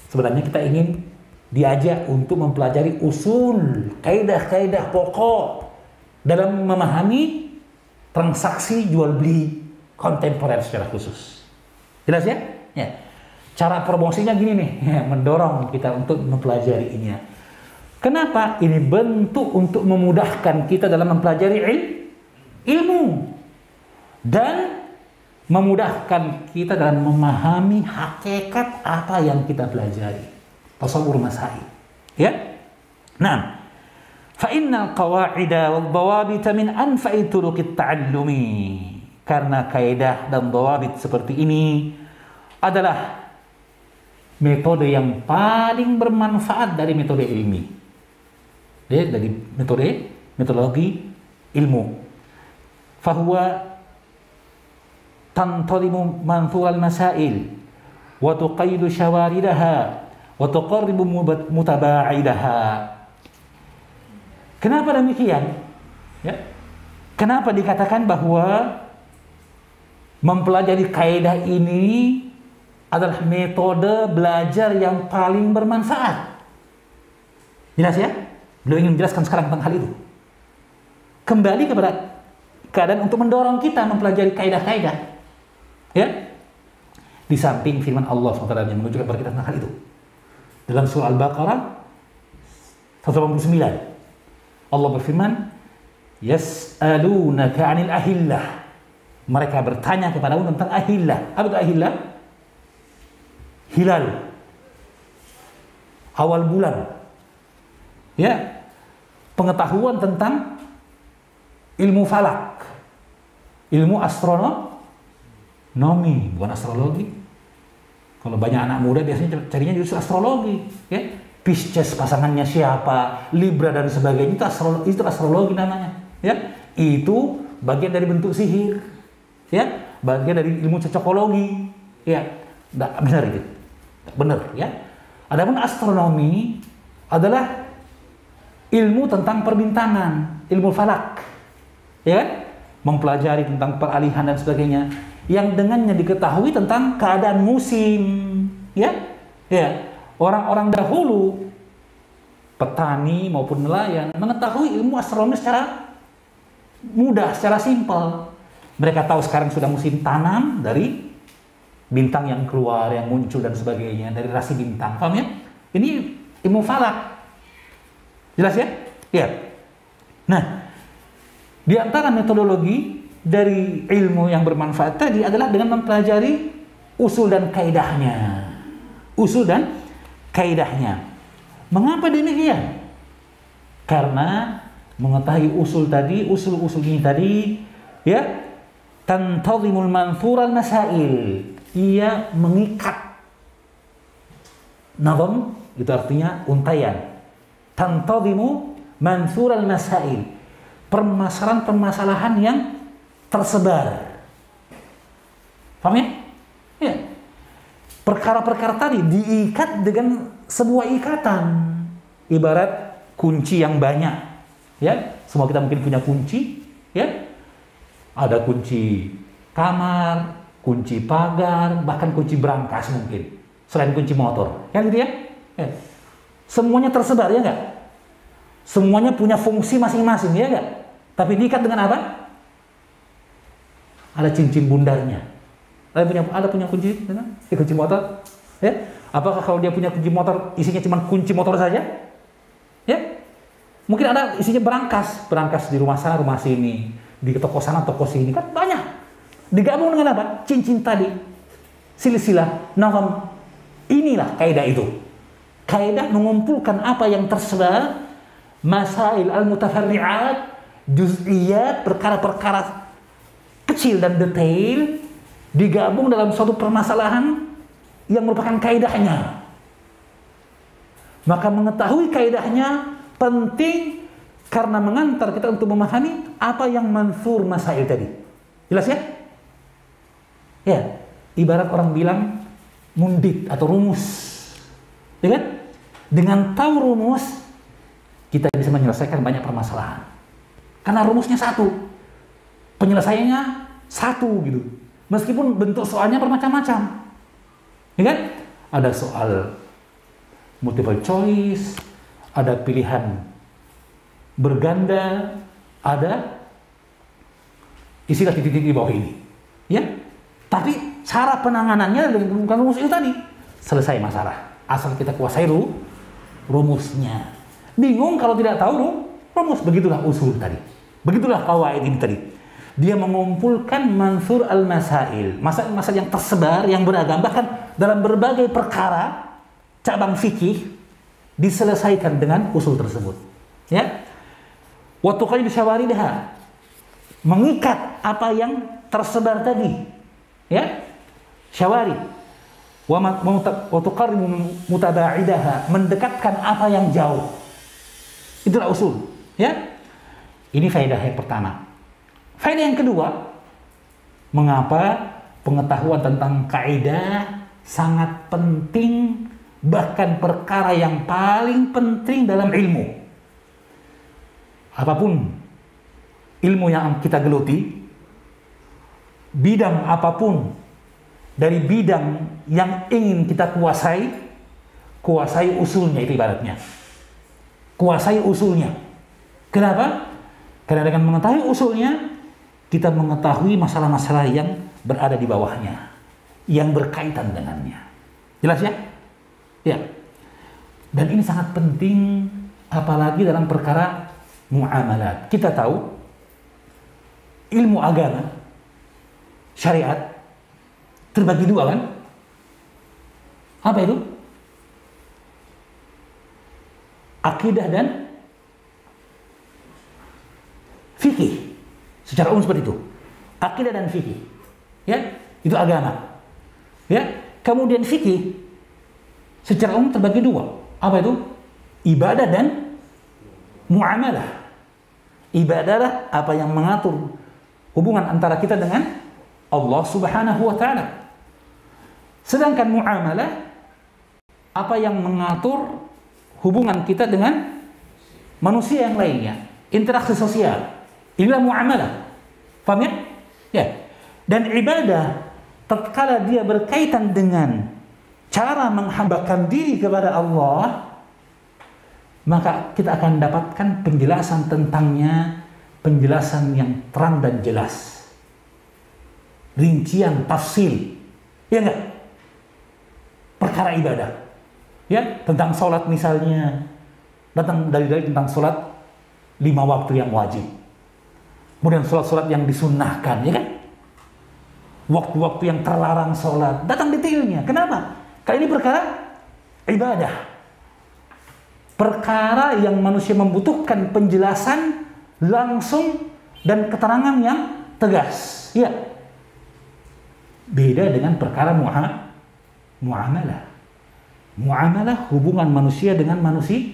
sebenarnya kita ingin diajak untuk mempelajari usul, kaidah-kaidah pokok dalam memahami transaksi jual beli kontemporer secara khusus. Jelas ya? Ya. Cara promosinya gini nih, ya, mendorong kita untuk mempelajari ini. Kenapa? Ini bentuk untuk memudahkan kita dalam mempelajari ilmu dan memudahkan kita dalam memahami hakikat apa yang kita pelajari. Tasawwur masail. Ya? Nah, fa innal qawa'ida wal dhawabit min anfa'i turuqit ta'allumi. Karena kaidah dan dhawabit seperti ini adalah metode yang paling bermanfaat dari metode ilmi. Ya, dari metodologi ilmu. Fahuwa tantalimu manthur al-masail wa tuqayyidu syawaridaha wa tuqarribu mutaba'idaha. Kenapa demikian? Ya. Kenapa dikatakan bahwa mempelajari kaidah ini adalah metode belajar yang paling bermanfaat? Jelas ya? Beliau ingin menjelaskan sekarang tentang hal itu. Kembali kepada keadaan untuk mendorong kita mempelajari kaidah-kaidah. Ya? Di samping firman Allah SWT yang menunjukkan kepada kita tentang hal itu. Dalam surah Al-Baqarah 189, Allah berfirman, "Yas'alunaka 'anil ahillah." Mereka bertanya kepadamu tentang ahillah. Apa itu ahillah? Hilal, awal bulan. Ya, pengetahuan tentang ilmu falak, ilmu astronomi, bukan astrologi. Kalau banyak anak muda biasanya carinya justru astrologi, ya. Pisces pasangannya siapa, Libra dan sebagainya, itu astrologi namanya, ya. Itu bagian dari bentuk sihir, ya, bagian dari ilmu cocokologi, ya. Nggak benar itu, benar, ya. Adapun astronomi adalah ilmu tentang perbintangan, ilmu falak, ya kan? Mempelajari tentang peralihan dan sebagainya, yang dengannya diketahui tentang keadaan musim, ya, ya. Orang-orang dahulu, petani maupun nelayan, mengetahui ilmu astronomi secara mudah, secara simpel. Mereka tahu sekarang sudah musim tanam dari bintang yang keluar, yang muncul dan sebagainya, dari rasi bintang. Paham ya? Ini ilmu falak. Jelas ya? Ya. Nah, di antara metodologi dari ilmu yang bermanfaat tadi adalah dengan mempelajari usul dan kaidahnya. Usul dan kaidahnya. Mengapa demikian? Karena mengetahui usul tadi, usul-usul ini tadi, ya, tantazimul manthur al-masail. Ia mengikat nazam, itu artinya untaian. Tantazimu manthur al-masail. Permasalahan-permasalahan yang tersebar. Paham ya? Ya. Perkara-perkara tadi diikat dengan sebuah ikatan, ibarat kunci yang banyak, ya. Semua kita mungkin punya kunci, ya. Ada kunci kamar, kunci pagar, bahkan kunci brankas mungkin, selain kunci motor, ya gitu ya. Ya. Semuanya tersebar, ya enggak? Semuanya punya fungsi masing-masing, ya enggak? Tapi diikat dengan apa? Ada cincin bundarnya. Ada punya kunci, kunci motor, ya? Apakah kalau dia punya kunci motor isinya cuma kunci motor saja, ya? Mungkin ada isinya berangkas di rumah sana, rumah sini, di toko sana, toko sini, kan banyak. Digabung dengan apa? Cincin tadi, silsilah, nazam. Inilah kaidah itu. Kaidah mengumpulkan apa yang tersebar, masail al-mutafarri'at, juz'iyat, perkara-perkara kecil dan detail, digabung dalam suatu permasalahan yang merupakan kaidahnya. Maka mengetahui kaidahnya penting karena mengantar kita untuk memahami apa yang manthur masail tadi. Jelas ya? Ya, ibarat orang bilang mundit atau rumus. Ya kan? Dengan tahu rumus kita bisa menyelesaikan banyak permasalahan. Karena rumusnya satu. Penyelesaiannya satu gitu. Meskipun bentuk soalnya bermacam-macam, ya kan? Ada soal multiple choice, ada pilihan berganda, ada istilah titik-titik di bawah ini, ya. Tapi cara penanganannya bukan rumus itu tadi. Selesai masalah, asal kita kuasai rumusnya. Bingung kalau tidak tahu rumus, begitulah usul tadi, begitulah qawaid ini tadi. Dia mengumpulkan manthur al-masail, masail-masail yang tersebar, yang beragam, bahkan dalam berbagai perkara cabang fikih diselesaikan dengan usul tersebut, ya. Wa tuqayyid syawaridaha, mengikat apa yang tersebar tadi, ya. Syawarid. Wa tuqarribu mutaba'idaha, mendekatkan apa yang jauh. Itulah usul, ya. Ini faedah yang pertama. Faedah yang kedua, mengapa pengetahuan tentang kaidah sangat penting, bahkan perkara yang paling penting dalam ilmu. Apapun ilmu yang kita geluti, bidang apapun dari bidang yang ingin kita kuasai usulnya, itu ibaratnya. Kuasai usulnya. Kenapa? Karena dengan mengetahui usulnya, kita mengetahui masalah-masalah yang berada di bawahnya, yang berkaitan dengannya. Jelas ya? Ya. Dan ini sangat penting, apalagi dalam perkara muamalat. Kita tahu ilmu agama, syariat terbagi dua kan? Apa itu? Akidah dan fikih. Secara umum seperti itu. Akidah dan fikih. Ya, itu agama. Ya, kemudian fikih secara umum terbagi dua. Apa itu? ibadah dan muamalah. Ibadah apa yang mengatur hubungan antara kita dengan Allah Subhanahu wa taala. Sedangkan muamalah apa yang mengatur hubungan kita dengan manusia yang lainnya, interaksi sosial. Inilah muamalah. Paham ya? Ya. Dan ibadah tatkala dia berkaitan dengan cara menghambakan diri kepada Allah, maka kita akan dapatkan penjelasan tentangnya, penjelasan yang terang dan jelas, rincian tafsil, ya enggak? Perkara ibadah, ya, tentang sholat misalnya, datang dari tentang sholat 5 waktu yang wajib, kemudian sholat-sholat yang disunnahkan, ya kan? Waktu-waktu yang terlarang sholat, datang detailnya. Kenapa? Karena ini perkara ibadah. Perkara yang manusia membutuhkan penjelasan langsung dan keterangan yang tegas. Ya. Beda dengan perkara muamalah. Muamalah hubungan manusia dengan manusia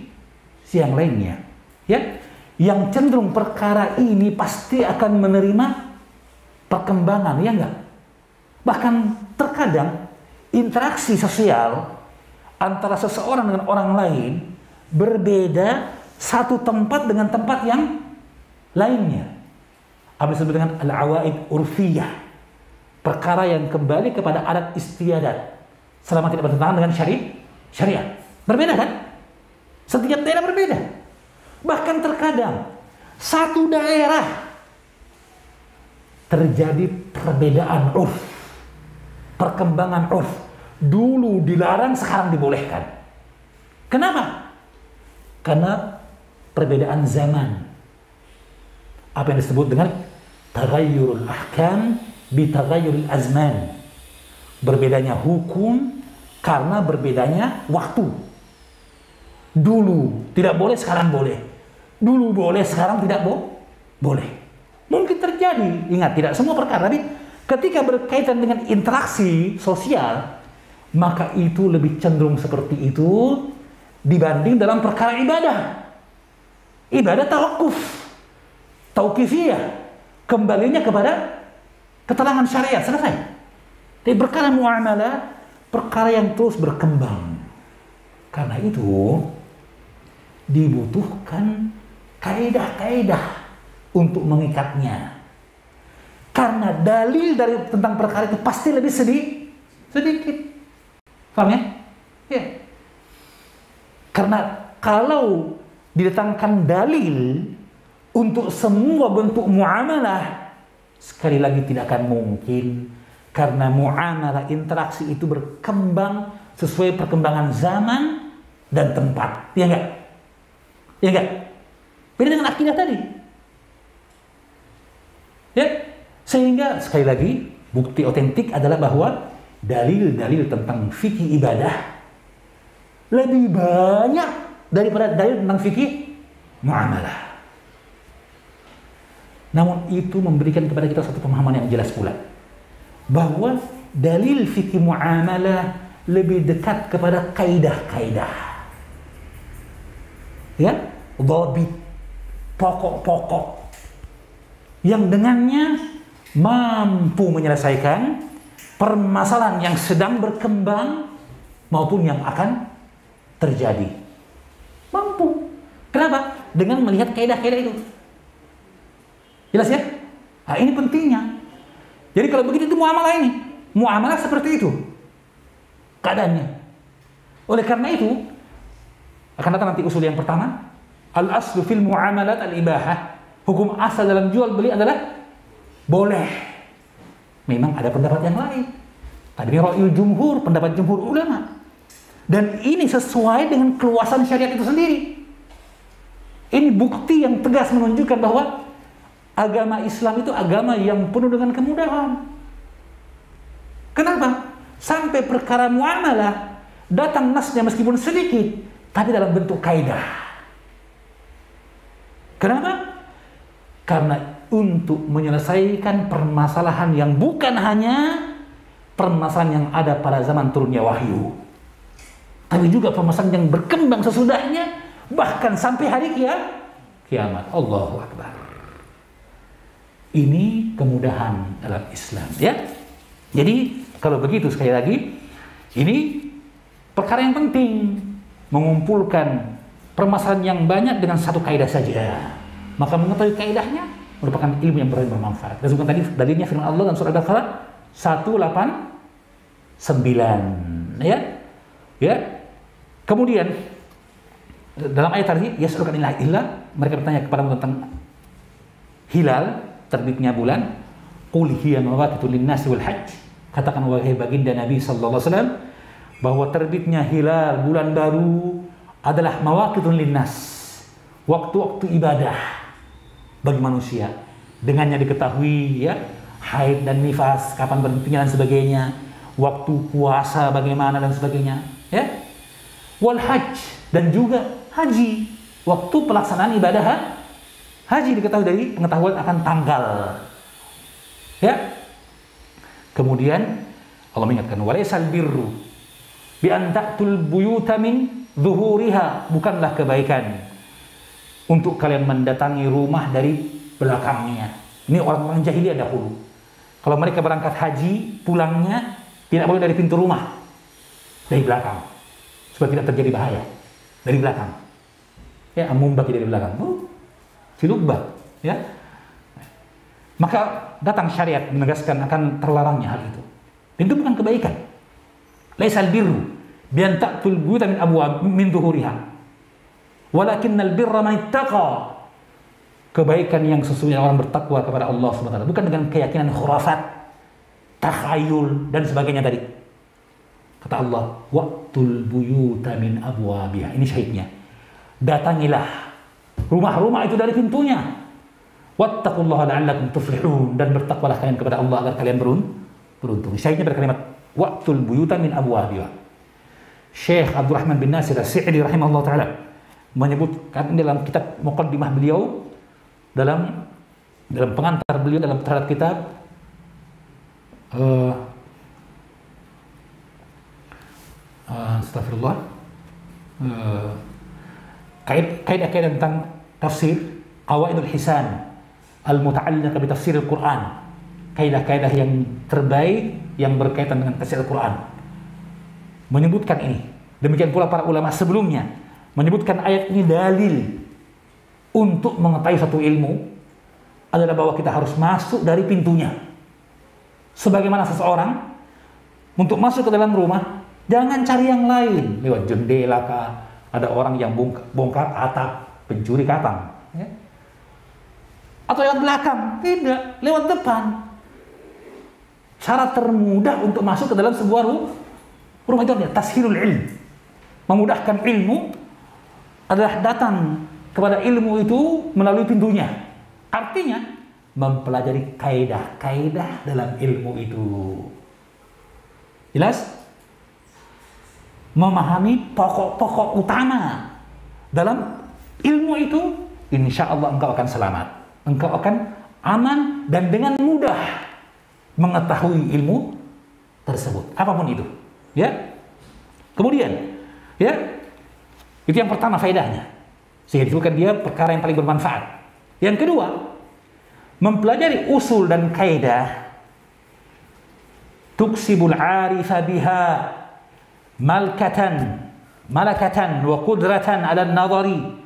yang lainnya. Ya. Yang cenderung perkara ini pasti akan menerima perkembangan, ya enggak? Bahkan terkadang interaksi sosial antara seseorang dengan orang lain berbeda satu tempat dengan tempat yang lainnya. Apa disebut dengan al-awaid urfiyah, perkara yang kembali kepada adat istiadat selama tidak bertentangan dengan syariat. Berbeda kan? Setiap daerah berbeda. Bahkan terkadang satu daerah terjadi perbedaan urf, perkembangan urf. Dulu dilarang, sekarang dibolehkan. Kenapa? Karena perbedaan zaman. Apa yang disebut dengan taghayyurul ahkam bi taghayyuril azman. Berbedanya hukum karena berbedanya waktu. Dulu tidak boleh, sekarang boleh. Dulu boleh, sekarang tidak boleh. Mungkin terjadi. Ingat, tidak semua perkara, tapi ketika berkaitan dengan interaksi sosial, maka itu lebih cenderung seperti itu dibanding dalam perkara ibadah. Ibadah tauqifiyah, kembalinya kepada keterangan syariat, selesai. Tapi perkara muamalah, perkara yang terus berkembang. Karena itu dibutuhkan kaidah-kaidah untuk mengikatnya. Karena dalil dari tentang perkara itu pasti lebih sedikit. Paham ya? Ya. Karena kalau didatangkan dalil untuk semua bentuk muamalah, sekali lagi tidak akan mungkin. Karena muamalah, interaksi itu berkembang sesuai perkembangan zaman dan tempat. Ya enggak? Ya enggak? Beda dengan akidah tadi. Ya? Sehingga sekali lagi bukti otentik adalah bahwa dalil-dalil tentang fikih ibadah lebih banyak daripada dalil tentang fikih muamalah. Namun itu memberikan kepada kita satu pemahaman yang jelas pula, bahwa dalil fikih muamalah lebih dekat kepada kaidah-kaidah, ya, dhabit, pokok-pokok yang dengannya mampu menyelesaikan permasalahan yang sedang berkembang maupun yang akan terjadi. Mampu. Kenapa? Dengan melihat kaidah-kaidah itu. Jelas ya? Nah, ini pentingnya. Jadi kalau begitu itu muamalah ini. Muamalah seperti itu keadaannya. Oleh karena itu, akan datang nanti usul yang pertama. Al-aslu fil muamalat al-ibahah. Hukum asal dalam jual beli adalah boleh. Memang ada pendapat yang lain. Tadi ra'yul jumhur, pendapat jumhur ulama. Dan ini sesuai dengan keluasan syariat itu sendiri. Ini bukti yang tegas menunjukkan bahwa agama Islam itu agama yang penuh dengan kemudahan. Kenapa? Sampai perkara muamalah datang nasnya meskipun sedikit, tapi dalam bentuk kaidah. Kenapa? Karena untuk menyelesaikan permasalahan yang bukan hanya permasalahan yang ada pada zaman turunnya wahyu, tapi juga permasalahan yang berkembang sesudahnya, bahkan sampai hari kiamat. Allahu Akbar. Ini kemudahan dalam Islam, ya. Jadi kalau begitu, sekali lagi, ini perkara yang penting, mengumpulkan permasalahan yang banyak dengan satu kaidah saja. Maka mengetahui kaidahnya merupakan ilmu yang bermanfaat. Dan tadi dalilnya firman Allah dalam surah Al-Baqarah 189, ya. Ya. Kemudian dalam ayat tadi, yas'aluka anil hilal, mereka bertanya kepadamu tentang hilal, terbitnya bulan. Qul hiya mawaqitu lin-nasi wal hajj. Katakan wahai baginda Nabi sallallahu alaihi wasallam bahwa terbitnya hilal bulan baru adalah mawaqitun linnas, waktu-waktu ibadah bagi manusia. Dengannya diketahui, ya, haid dan nifas, kapan berhentinya dan sebagainya, waktu puasa bagaimana dan sebagainya, ya. Wal hajj, dan juga haji, waktu pelaksanaan ibadah haji diketahui dari pengetahuan akan tanggal, ya. Kemudian Allah mengingatkan, walaysal birru bi an ta'tul buyuta min zuhuriha, bukanlah kebaikan untuk kalian mendatangi rumah dari belakangnya. Ini orang-orang jahiliyah dahulu. Kalau mereka berangkat haji, pulangnya tidak boleh dari pintu rumah, dari belakang, supaya tidak terjadi bahaya dari belakang. Ya, amumbaki dari belakang. Silubah, ya. Maka datang syariat menegaskan akan terlarangnya hal itu. Itu bukan kebaikan. Laisal birru bi an ta'tul buyuta min abwab min dhuhuriha. Walakinnal birra man ittaqa. Kebaikan yang sesungguhnya orang bertakwa kepada Allah Subhanahu wa taala, bukan dengan keyakinan khurafat, takhayul dan sebagainya tadi. Kata Allah, waqtul buyuta min abwabiha. Ini syahidnya. Datangilah rumah-rumah itu dari pintunya. Wattaqullaha la'allakum tuflihun, dan bertakwalah kalian kepada Allah agar kalian beruntung. Syahidnya pada kalimat waqtul buyuta min abwabiha. Syekh Abdurrahman bin Nasir As-Sa'di rahimahullah taala menyebutkan dalam kitab muqaddimah beliau, dalam pengantar beliau dalam terhadap kitab astagfirullah, kaidah-kaidah tentang tafsir, qawaidul hisan al-muta'alliqah bi tafsir al-Quran, kaidah-kaidah yang terbaik yang berkaitan dengan tafsir Al-Quran, menyebutkan ini. Demikian pula para ulama sebelumnya menyebutkan ayat ini dalil untuk mengetahui satu ilmu adalah bahwa kita harus masuk dari pintunya. Sebagaimana seseorang untuk masuk ke dalam rumah, jangan cari yang lain, lewat jendela kah, ada orang yang bongkar atap, pencuri katang, ya. Atau lewat belakang, tidak, lewat depan. Cara termudah untuk masuk ke dalam sebuah rumah itu adalah tashilul ilm, memudahkan ilmu adalah datang kepada ilmu itu melalui pintunya. Artinya mempelajari kaidah-kaidah dalam ilmu itu. Jelas? Memahami pokok-pokok utama dalam ilmu itu, insya Allah engkau akan selamat, engkau akan aman dan dengan mudah mengetahui ilmu tersebut, apapun itu, ya. Kemudian, ya, itu yang pertama faedahnya, sehingga disebutkan dia perkara yang paling bermanfaat. Yang kedua, mempelajari usul dan kaidah, tuksibul arifa biha malakatan wa qudratan ala an-nadari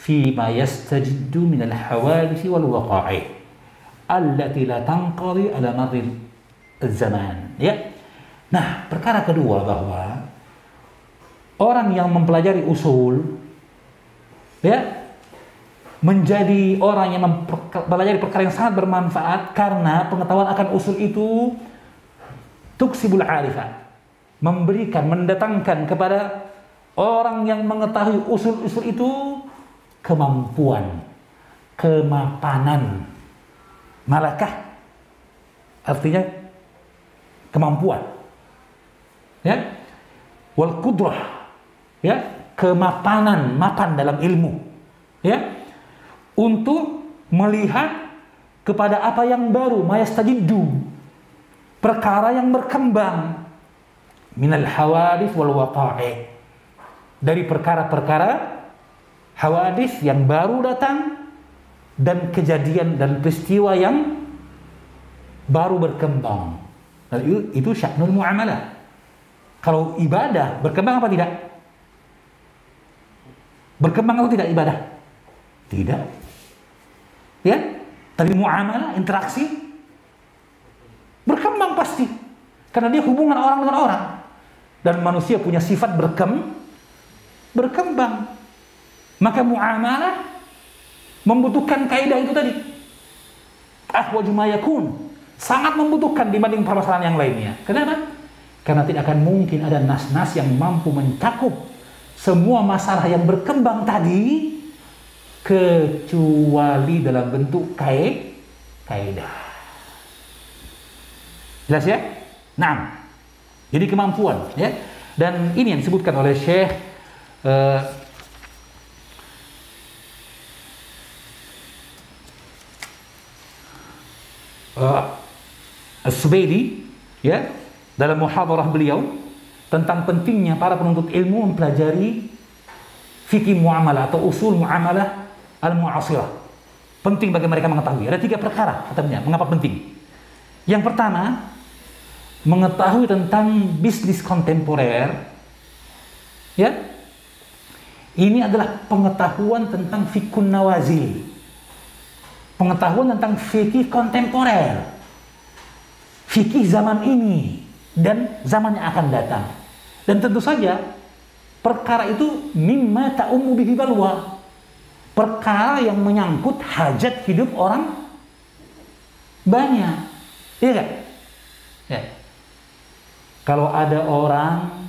fi ma yastajiddu min al-hawadith wal waqa'i allati la tanqadi ala marri az-zaman, ya. Nah, perkara kedua bahwa orang yang mempelajari usul, ya, menjadi orang yang mempelajari perkara yang sangat bermanfaat, karena pengetahuan akan usul itu tuksibul arifah, memberikan, mendatangkan kepada orang yang mengetahui usul-usul itu kemampuan, kemapanan. Malakah artinya kemampuan, ya. Wal qudrah, ya, kemapanan, mapan dalam ilmu, ya, untuk melihat kepada apa yang baru, mayastajiddu, perkara yang berkembang, minal hawadith wal waqa'i, dari perkara-perkara hawadits yang baru datang dan kejadian dan peristiwa yang baru berkembang. Dan itu sya'nul muamalah. Kalau ibadah berkembang apa tidak? Berkembang atau tidak ibadah? Tidak. Ya, tapi muamalah, interaksi berkembang pasti. Karena dia hubungan orang dengan orang. Dan manusia punya sifat berkembang. Maka muamalah membutuhkan kaidah itu tadi. Ahwaju ma yakun. Sangat membutuhkan dibanding permasalahan yang lainnya. Kenapa? Karena tidak akan mungkin ada nas-nas yang mampu mencakup semua masalah yang berkembang tadi kecuali dalam bentuk kaidah. Jelas ya? Nah, jadi kemampuan ya. Dan ini yang disebutkan oleh Syekh As-Subaidi ya, dalam muhadarah beliau tentang pentingnya para penuntut ilmu mempelajari fikih muamalah atau usul muamalah al-mu'asirah. Penting bagi mereka mengetahui. Ada 3 perkara katanya mengapa penting. Yang pertama, mengetahui tentang bisnis kontemporer. Ya. Ini adalah pengetahuan tentang fikun nawazil. Pengetahuan tentang fikih kontemporer. Fikih zaman ini dan zaman yang akan datang. Dan tentu saja perkara itu mimma ta'ummu bihi balwa. Perkara yang menyangkut hajat hidup orang banyak. Iya kan? Ya. Kalau ada orang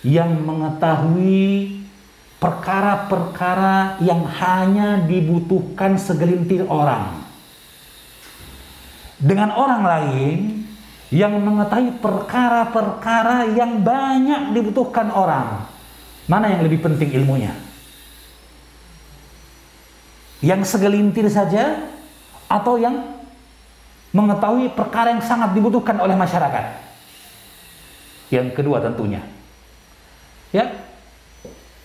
yang mengetahui perkara-perkara yang hanya dibutuhkan segelintir orang, dengan orang lain yang mengetahui perkara-perkara yang banyak dibutuhkan orang, mana yang lebih penting ilmunya? Yang segelintir saja atau yang mengetahui perkara yang sangat dibutuhkan oleh masyarakat? Yang kedua tentunya. Ya,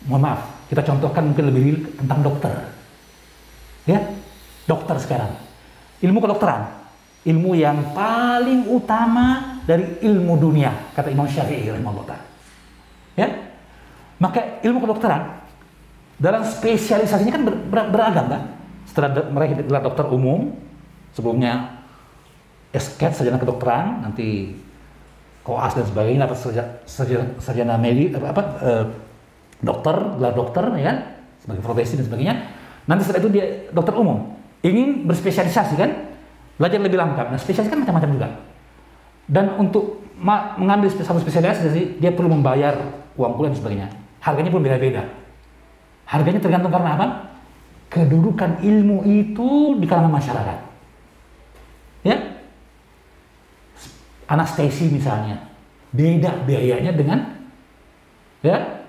mohon maaf, kita contohkan mungkin lebih tentang dokter. Ya, dokter sekarang. Ilmu kedokteran. Ilmu yang paling utama dari ilmu dunia, kata Imam Syafi'i rahimahullah. Ya, maka ilmu kedokteran dalam spesialisasinya kan beragam kan. Setelah meraih gelar dokter umum, sebelumnya S.Cat sarjana kedokteran, nanti koas dan sebagainya, dapat sarjana medis, dokter, gelar dokter, ya, sebagai profesi dan sebagainya. Nanti setelah itu dia dokter umum, ingin berspesialisasi kan. Belajar lebih lengkap. Nah, spesialis kan macam-macam juga. Dan untuk mengambil satu spesialisasi, dia perlu membayar uang kuliah dan sebagainya. Harganya pun beda-beda. Harganya tergantung karena apa? Kedudukan ilmu itu di kalangan masyarakat. Ya, anestesi misalnya, beda biayanya dengan ya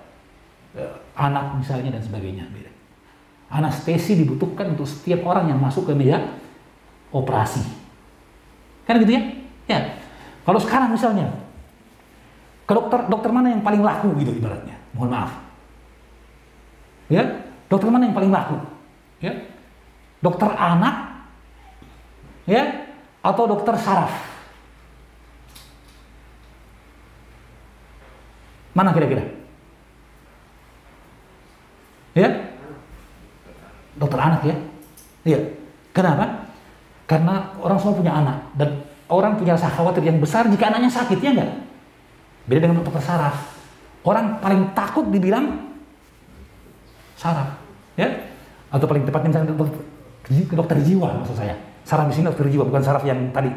anak misalnya dan sebagainya. Beda. Anestesi dibutuhkan untuk setiap orang yang masuk ke meja operasi. Kan gitu ya? Ya. Kalau sekarang misalnya, ke dokter mana yang paling laku gitu ibaratnya? Mohon maaf. Ya, dokter mana yang paling laku? Ya. Dokter anak, ya, atau dokter saraf? Mana kira-kira? Ya? Dokter anak ya? Iya. Kenapa? Karena orang semua punya anak dan orang punya rasa khawatir yang besar jika anaknya sakit, ya enggak? Beda dengan dokter saraf. Orang paling takut dibilang saraf, ya? Atau paling tepatnya misalnya dokter jiwa maksud saya. Saraf di sini dokter jiwa, bukan saraf yang tadi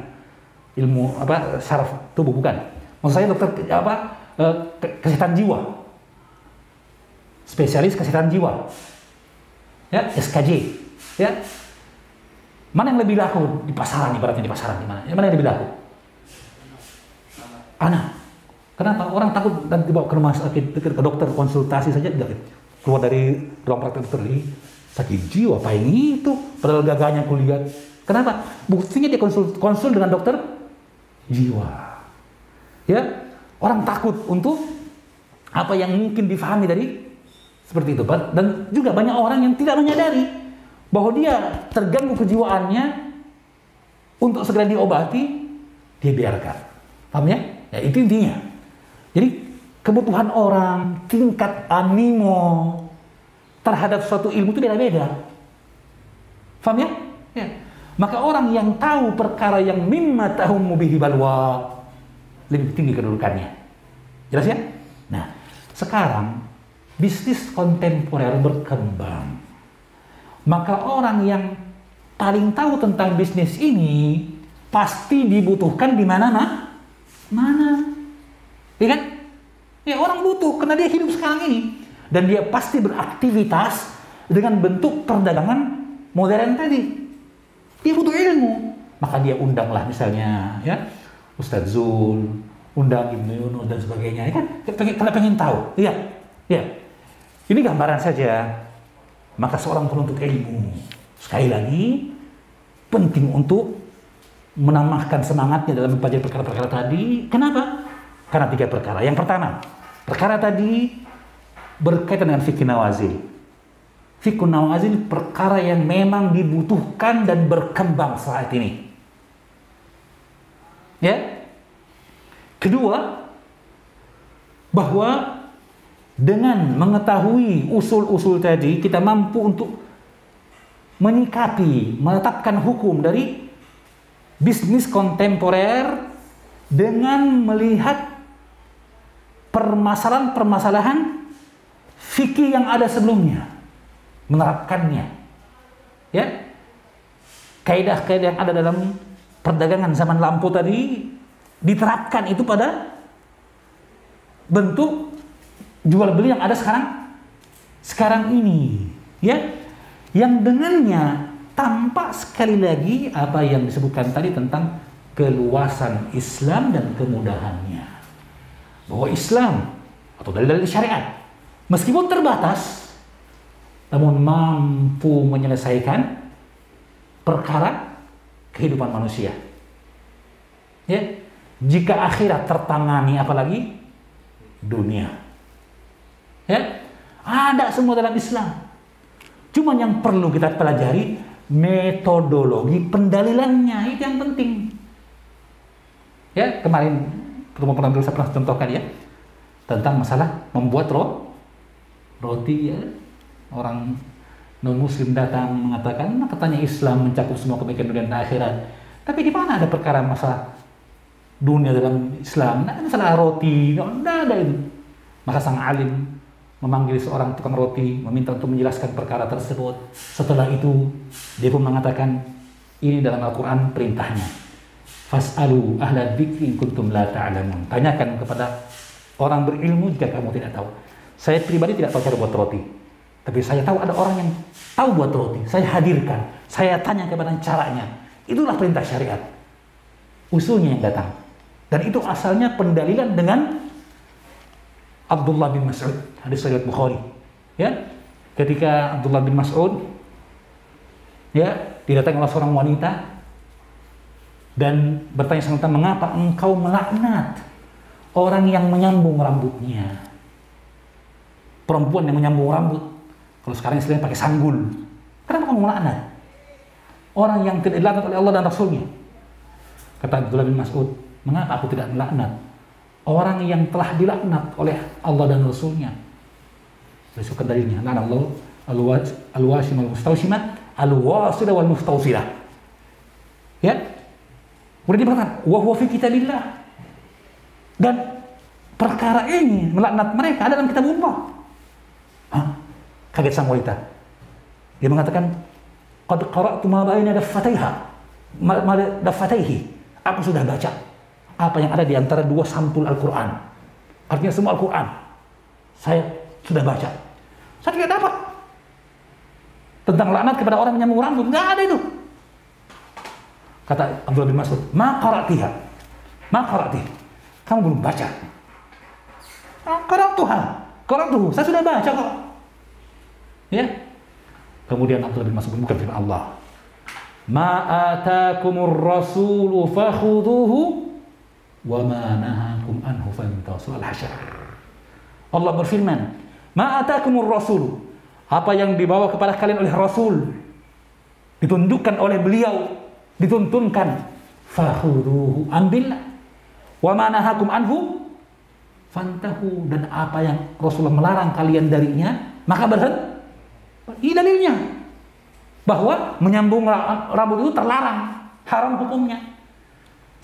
ilmu apa saraf tubuh, bukan. Maksud saya dokter kesehatan jiwa. Spesialis kesehatan jiwa. Ya, SKJ, ya. Mana yang lebih laku di pasaran, ibaratnya di pasaran di mana? Yang mana yang lebih laku? Anak. Kenapa? Orang takut dan dibawa ke rumah sakit, ke dokter konsultasi saja tidak keluar dari ruang praktek dokter ini sakit jiwa, apa ini itu? Padahal gagahnya kuliah. Kenapa? Buktinya dia konsul dengan dokter jiwa. Ya, orang takut untuk apa yang mungkin difahami dari Seperti itu, Pak. Dan juga banyak orang yang tidak menyadari bahwa dia terganggu kejiwaannya, untuk segera diobati, dia biarkan. Paham ya? Ya, itu intinya. Jadi kebutuhan orang, tingkat animo terhadap suatu ilmu itu beda-beda. Paham ya? Ya. Maka orang yang tahu perkara yang mimma tahummu bihi balwa lebih tinggi kedudukannya. Jelas ya? Nah, sekarang bisnis kontemporer berkembang. Maka orang yang paling tahu tentang bisnis ini pasti dibutuhkan di mana? Mana? Ya kan? Ya, orang butuh karena dia hidup sekarang ini. Dan dia pasti beraktivitas dengan bentuk perdagangan modern tadi. Dia butuh ilmu, maka dia undanglah misalnya ya Ustadz Zul, undang Ibnu Yunus dan sebagainya, ya kan? Karena pengen tahu, iya, ya. Ini gambaran saja. Maka seorang penuntut ilmu sekali lagi penting untuk menambahkan semangatnya dalam mempelajari perkara-perkara tadi. Kenapa? Karena 3 perkara. Yang pertama, perkara tadi berkaitan dengan fikih nawazil. Fikih nawazil perkara yang memang dibutuhkan dan berkembang saat ini. Ya. Kedua, bahwa dengan mengetahui usul-usul tadi kita mampu untuk menyikapi, menetapkan hukum dari bisnis kontemporer dengan melihat permasalahan-permasalahan fikih yang ada sebelumnya. Menerapkannya, ya, kaidah-kaidah yang ada dalam perdagangan zaman lampau tadi diterapkan itu pada bentuk jual beli yang ada sekarang ini, ya, yang dengannya tampak sekali lagi apa yang disebutkan tadi tentang keluasan Islam dan kemudahannya, bahwa Islam atau dalil-dalil syariat meskipun terbatas namun mampu menyelesaikan perkara kehidupan manusia. Ya, jika akhirat tertangani apalagi dunia. Ya, ada semua dalam Islam. Cuma yang perlu kita pelajari metodologi pendalilannya, itu yang penting. Ya, kemarin pertemuan dulu saya pernah contohkan ya tentang masalah membuat roti ya. Orang non-muslim datang mengatakan, katanya Islam mencakup semua kebaikan dunia dan akhirat. Tapi di mana ada perkara masalah dunia dalam Islam? Nah, masalah roti, tidak ada itu. Maka sang alim memanggil seorang tukang roti, meminta untuk menjelaskan perkara tersebut. Setelah itu, dia pun mengatakan, ini dalam Al-Quran perintahnya. Fas'alu ahla dzikri in kuntum la ta'lamun. Tanyakan kepada orang berilmu jika kamu tidak tahu. Saya pribadi tidak tahu cara buat roti. Tapi saya tahu ada orang yang tahu buat roti. Saya hadirkan. Saya tanya kepada caranya. Itulah perintah syariat. Usulnya yang datang. Dan itu asalnya pendalilan dengan Abdullah bin Mas'ud. Hadis riwayat Bukhari. Ya, ketika Abdullah bin Mas'ud ya didatangi oleh seorang wanita dan bertanya sama mengapa engkau melaknat orang yang menyambung rambutnya? Perempuan yang menyambung rambut. Kalau sekarang istilahnya pakai sanggul. Kenapa kamu melaknat orang yang tidak dilaknat oleh Allah dan Rasulnya? Kata Abdullah bin Mas'ud, mengapa aku tidak melaknat orang yang telah dilaknat oleh Allah dan Rasulnya? Besok dalilnya, la'ana Allah al-washim al-mustawshimat al-wasila wal-mustawsilah. Ya, kemudian dikatakan wa huwa fi kitabillah, dan perkara ini melaknat mereka ada dalam kitab Allah. Hah? Kaget sang wanita. Dia mengatakan, qad qara'tu ma baina daffataihi. Aku sudah baca apa yang ada di antara 2 sampul Al-Quran. Artinya semua Al-Quran saya sudah baca. Saya tidak dapat tentang laknat kepada orang yang menyambung rambut. Nggak ada itu. Kata Abdullah bin Mas'ud, ma qara'tiha. Kamu belum baca. Qara'tuhu. Saya sudah baca kok. Ya. Kemudian Abdullah bin Mas'ud bukan firman Allah. Ma atakumur rasulu fakhuduhu wa ma nahakum anhu fantahu. Al-Hasyr. Allah berfirman, Ma atakumur rasul, apa yang dibawa kepada kalian oleh Rasul, ditunjukkan oleh beliau, dituntunkan, fakhuduhu, ambillah. Wa ma nahakum anhu fantahu, dan apa yang Rasulullah melarang kalian darinya, maka berhenti. Ini dalilnya bahwa menyambung rambut itu terlarang, haram hukumnya.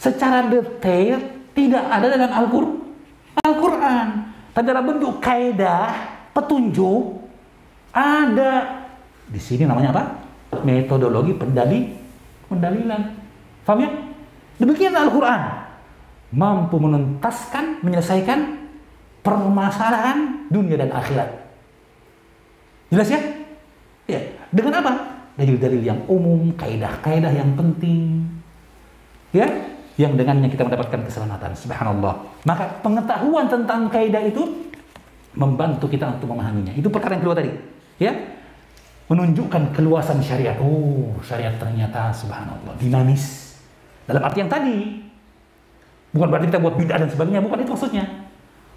Secara detail tidak ada dalam Al-Quran, tapi dalam bentuk kaidah, petunjuk ada. Di sini namanya apa? Metodologi pendalilan. Paham ya? Demikian Al-Quran mampu menuntaskan, menyelesaikan permasalahan dunia dan akhirat. Jelas ya? Ya. Dengan apa? Dalil-dalil yang umum, kaidah-kaidah yang penting, ya, yang dengannya kita mendapatkan keselamatan. Subhanallah. Maka pengetahuan tentang kaidah itu membantu kita untuk memahaminya. Itu perkara yang kedua tadi, ya, menunjukkan keluasan syariat. Oh, syariat ternyata subhanallah dinamis. Dalam arti yang tadi, bukan berarti kita buat bid'ah dan sebagainya, bukan itu maksudnya.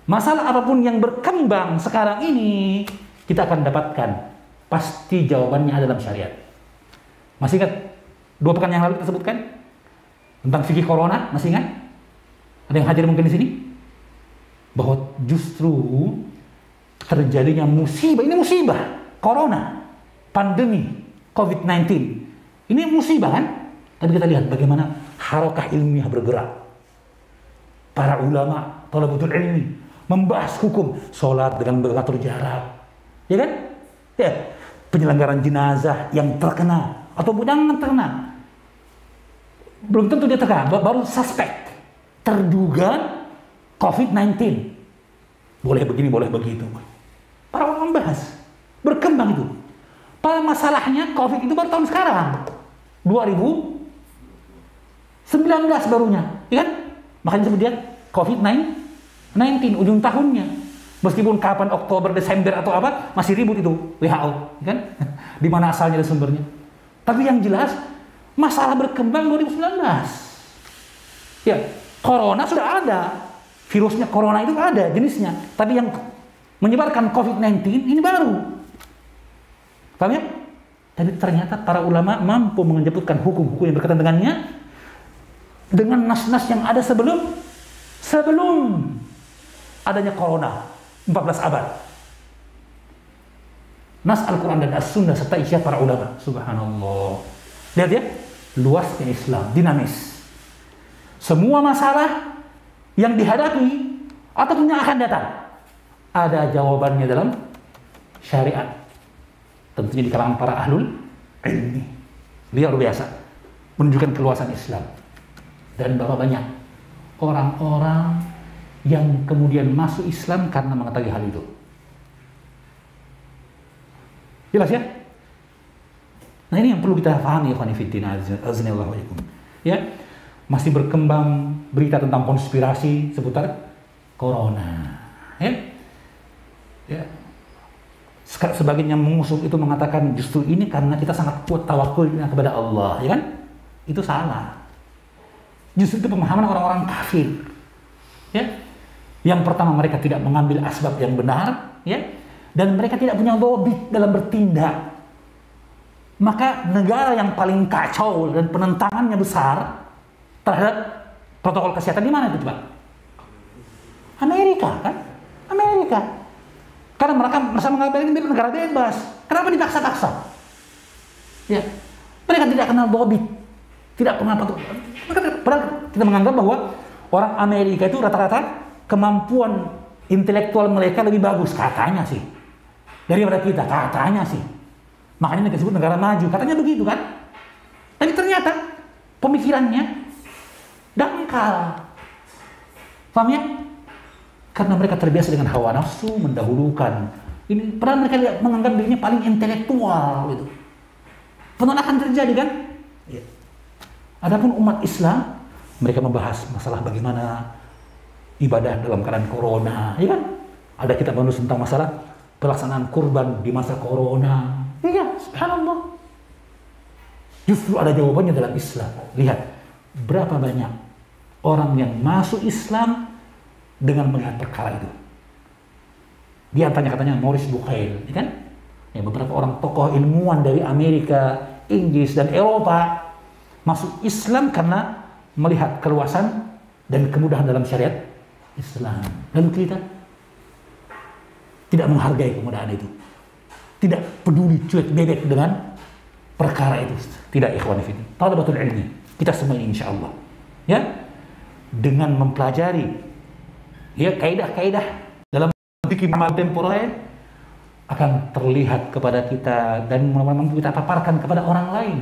Masalah apapun yang berkembang sekarang ini, kita akan dapatkan pasti jawabannya ada dalam syariat. Masih ingat 2 pekan yang lalu kita sebutkan tentang fikih corona? Masih ingat? Ada yang hadir mungkin di sini? Bahwa justru terjadinya musibah, ini musibah, corona, pandemi, COVID-19. Ini musibah kan? Tapi kita lihat bagaimana harakah ilmiah bergerak. Para ulama, thalabatul ilmi, membahas hukum sholat dengan mengatur jarak, ya kan? Ya, penyelenggaraan jenazah yang terkena atau jangan terkena, belum tentu dia terkena, baru suspek, terduga COVID-19, boleh begini, boleh begitu. Para ulama membahas, berkembang itu. Pada masalahnya COVID itu baru tahun sekarang, 2019 barunya, ya kan? Makanya disebut dia COVID-19, ujung tahunnya. Meskipun kapan, Oktober, Desember atau apa, masih ribut itu WHO, kan? Di mana asalnya dan sumbernya. Tapi yang jelas, masalah berkembang 2019. Ya, corona sudah ada. Virusnya corona itu ada jenisnya. Tapi yang menyebarkan COVID-19 ini baru. Paham ya? Tapi ternyata para ulama mampu menyebutkan hukum-hukum yang berkaitan dengannya dengan nas-nas yang ada sebelum adanya corona 14 abad. Nas Al-Quran dan As-Sunnah serta ijtihad para ulama. Subhanallah. Lihat ya, luasnya Islam, dinamis. Semua masalah yang dihadapi ataupun yang akan datang, ada jawabannya dalam syariat. Tentunya di kalangan para ahlul ilmi. Luar biasa. Menunjukkan keluasan Islam. Dan berapa banyak orang-orang yang kemudian masuk Islam karena mengetahui hal itu. Jelas ya? Nah, ini yang perlu kita pahami, ikhwan fillah, aznallahu wa iyakum. Ya, masih berkembang berita tentang konspirasi seputar corona. Ya. Ya. Sebagian yang mengusung itu mengatakan justru ini karena kita sangat kuat tawakulnya kepada Allah, ya kan? Itu salah. Justru itu pemahaman orang-orang kafir. Ya. Yang pertama, mereka tidak mengambil asbab yang benar, ya. Dan mereka tidak punya lobby dalam bertindak. Maka negara yang paling kacau dan penentangannya besar terhadap protokol kesehatan di mana itu coba? Amerika kan? Amerika. Karena mereka merasa menganggap ini negara bebas. Kenapa dipaksa-paksa? Ya, mereka tidak kenal lobby, tidak pernah patuh. Padahal kita menganggap bahwa orang Amerika itu rata-rata kemampuan intelektual mereka lebih bagus, katanya sih, daripada kita, katanya sih. Makanya mereka disebut negara maju, katanya begitu kan? Tapi ternyata pemikirannya dangkal. Paham ya? Karena mereka terbiasa dengan hawa nafsu, mendahulukan. Ini padahal mereka menganggap dirinya paling intelektual gitu. Penolakan terjadi kan? Ya. Adapun umat Islam, mereka membahas masalah bagaimana ibadah dalam keadaan corona, ya kan? Ada kitab menulis tentang masalah pelaksanaan kurban di masa corona. Iya, subhanallah. Justru ada jawabannya dalam Islam. Lihat, berapa banyak orang yang masuk Islam dengan melihat perkara itu. Di antaranya katanya Maurice Bucaille, ya kan? Ya, beberapa orang tokoh ilmuwan dari Amerika, Inggris dan Eropa masuk Islam karena melihat keluasan dan kemudahan dalam syariat Islam. Lalu kita tidak menghargai kemudahan itu, tidak peduli, cuek bebek dengan perkara itu. Tidak, ikhwan fillah, talabatul ilmi, kita semua ini insyaallah ya, dengan mempelajari ya kaidah-kaidah dalam fikih kontemporer akan terlihat kepada kita dan mampu kita paparkan kepada orang lain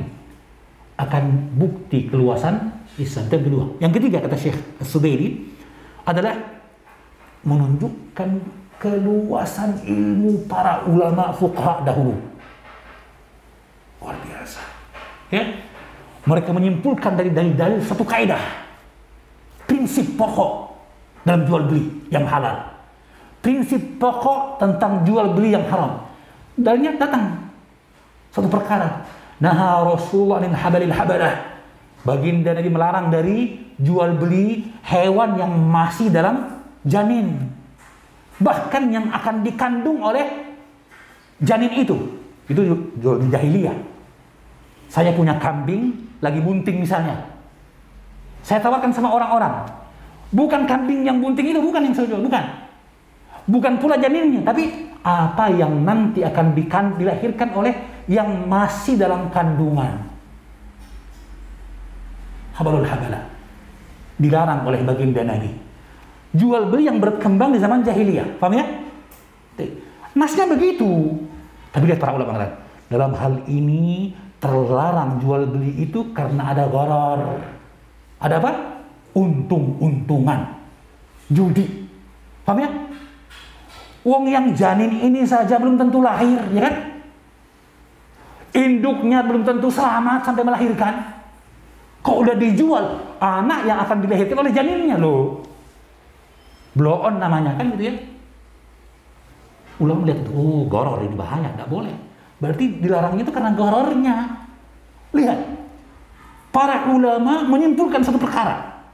akan bukti keluasan Islam. Yang kedua, yang ketiga kata Syekh As-Sudairi adalah menunjukkan keluasan ilmu para ulama fuqaha dahulu. Luar biasa. Ya? Mereka menyimpulkan dari dalil satu kaidah, prinsip pokok dalam jual beli yang halal, prinsip pokok tentang jual beli yang haram. Dalilnya datang satu perkara, naha Rasulullah min habalil habalah, baginda Nabi melarang dari jual beli hewan yang masih dalam janin, bahkan yang akan dikandung oleh janin itu jual di jahiliyah. Saya punya kambing lagi bunting misalnya, saya tawarkan sama orang-orang, bukan kambing yang bunting itu, bukan yang saya jual, bukan pula janinnya, tapi apa yang nanti akan dilahirkan oleh yang masih dalam kandungan. Habalul habalah dilarang oleh baginda Nabi. Jual beli yang berkembang di zaman jahiliyah, paham ya? Nasnya begitu. Tapi lihat para ulama mengatakan, dalam hal ini terlarang jual beli itu karena ada gharar. Ada apa? Untung-untungan, judi. Paham ya? Uang yang janin ini saja belum tentu lahir, ya kan? Induknya belum tentu selamat sampai melahirkan. Kok udah dijual, anak yang akan dilahirkan oleh janinnya loh. Blow on namanya kan gitu ya. Ulama lihat, oh gharar ini bahaya, nggak boleh. Berarti dilarangnya itu karena ghararnya. Lihat, para ulama menyimpulkan satu perkara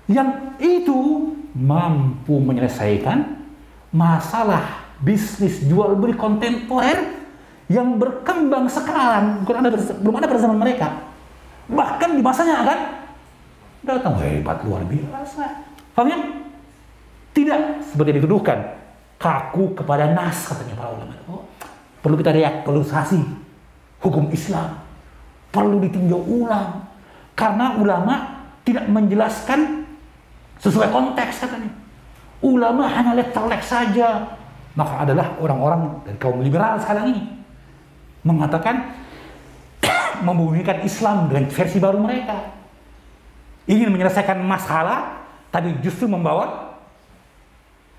yang itu mampu menyelesaikan masalah bisnis jual beli kontemporer yang berkembang sekarang, belum ada pada zaman mereka. Bahkan di masanya akan datang hebat luar biasa. Paham ya? Tidak seperti dituduhkan kaku kepada nas, katanya para ulama. Oh, perlu kita reaktualisasi hukum Islam, perlu ditinjau ulang karena ulama tidak menjelaskan sesuai konteks, katanya. Ulama hanya letter-lek saja. Maka adalah orang-orang dari kaum liberal sekarang ini mengatakan membumikan Islam dengan versi baru mereka, ingin menyelesaikan masalah tapi justru membawa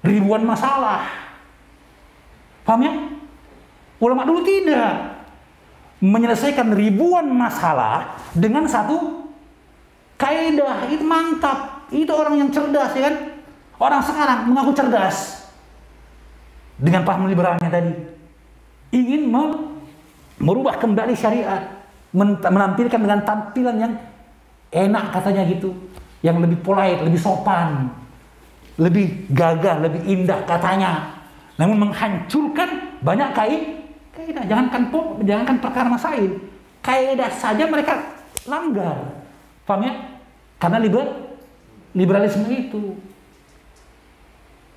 ribuan masalah. Paham ya? Ulama dulu tidak menyelesaikan ribuan masalah dengan satu kaidah. Itu mantap, itu orang yang cerdas, ya kan? Orang sekarang mengaku cerdas dengan paham liberalnya tadi, ingin merubah kembali syariat, menampilkan dengan tampilan yang enak katanya gitu, yang lebih polite, lebih sopan, lebih gagah, lebih indah katanya, namun menghancurkan banyak kaidah. Jangankan perkara masail, kaidah saja mereka langgar. Paham ya? Karena liberalisme itu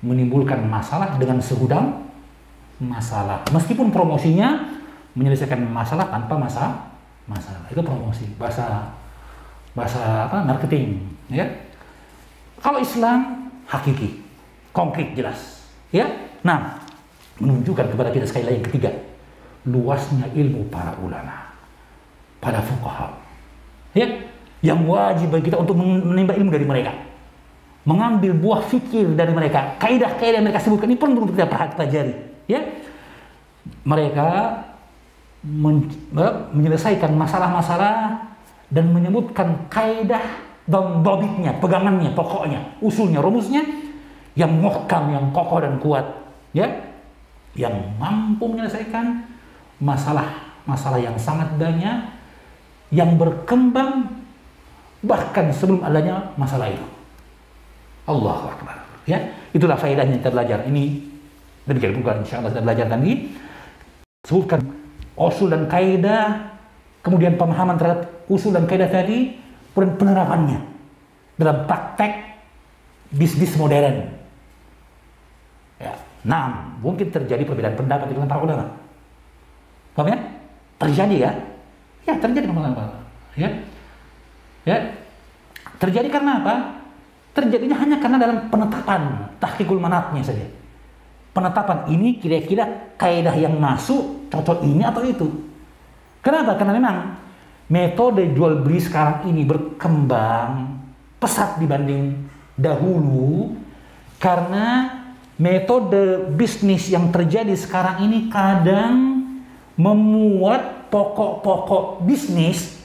menimbulkan masalah dengan segudang masalah, meskipun promosinya menyelesaikan masalah tanpa masalah. Itu promosi, bahasa apa, marketing, ya. Kalau Islam hakiki, konkret, jelas, ya. Nah, menunjukkan kepada kita sekali lagi yang ketiga, luasnya ilmu para ulama, para fuqaha, ya, yang wajib bagi kita untuk menimba ilmu dari mereka, mengambil buah fikir dari mereka, kaidah-kaidah yang mereka sebutkan ini perlu untuk kita pelajari, ya. Mereka menyelesaikan masalah-masalah dan menyebutkan kaidah dan dobitnya, pegangannya, pokoknya, usulnya, rumusnya yang muhkam, yang kokoh dan kuat, ya, yang mampu menyelesaikan masalah-masalah yang sangat banyak yang berkembang bahkan sebelum adanya masalah itu. Allahu Akbar, ya. Itulah faedahnya kita belajar ini Demikian pula insya Allah kita belajar lagi. Sebutkan usul dan kaidah, kemudian pemahaman terhadap usul dan kaidah tadi, kemudian penerapannya dalam praktek bisnis modern. Ya. Nah, mungkin terjadi perbedaan pendapat dengan para ulama. Paham ya? Terjadi ya? Ya, terjadi teman-teman. Ya. Terjadi karena apa? Terjadinya hanya karena dalam penetapan tahqiqul manatnya saja. Penetapan ini kira-kira kaidah yang masuk cocok ini atau itu. Kenapa? Karena memang metode jual beli sekarang ini berkembang pesat dibanding dahulu, karena metode bisnis yang terjadi sekarang ini kadang memuat pokok-pokok bisnis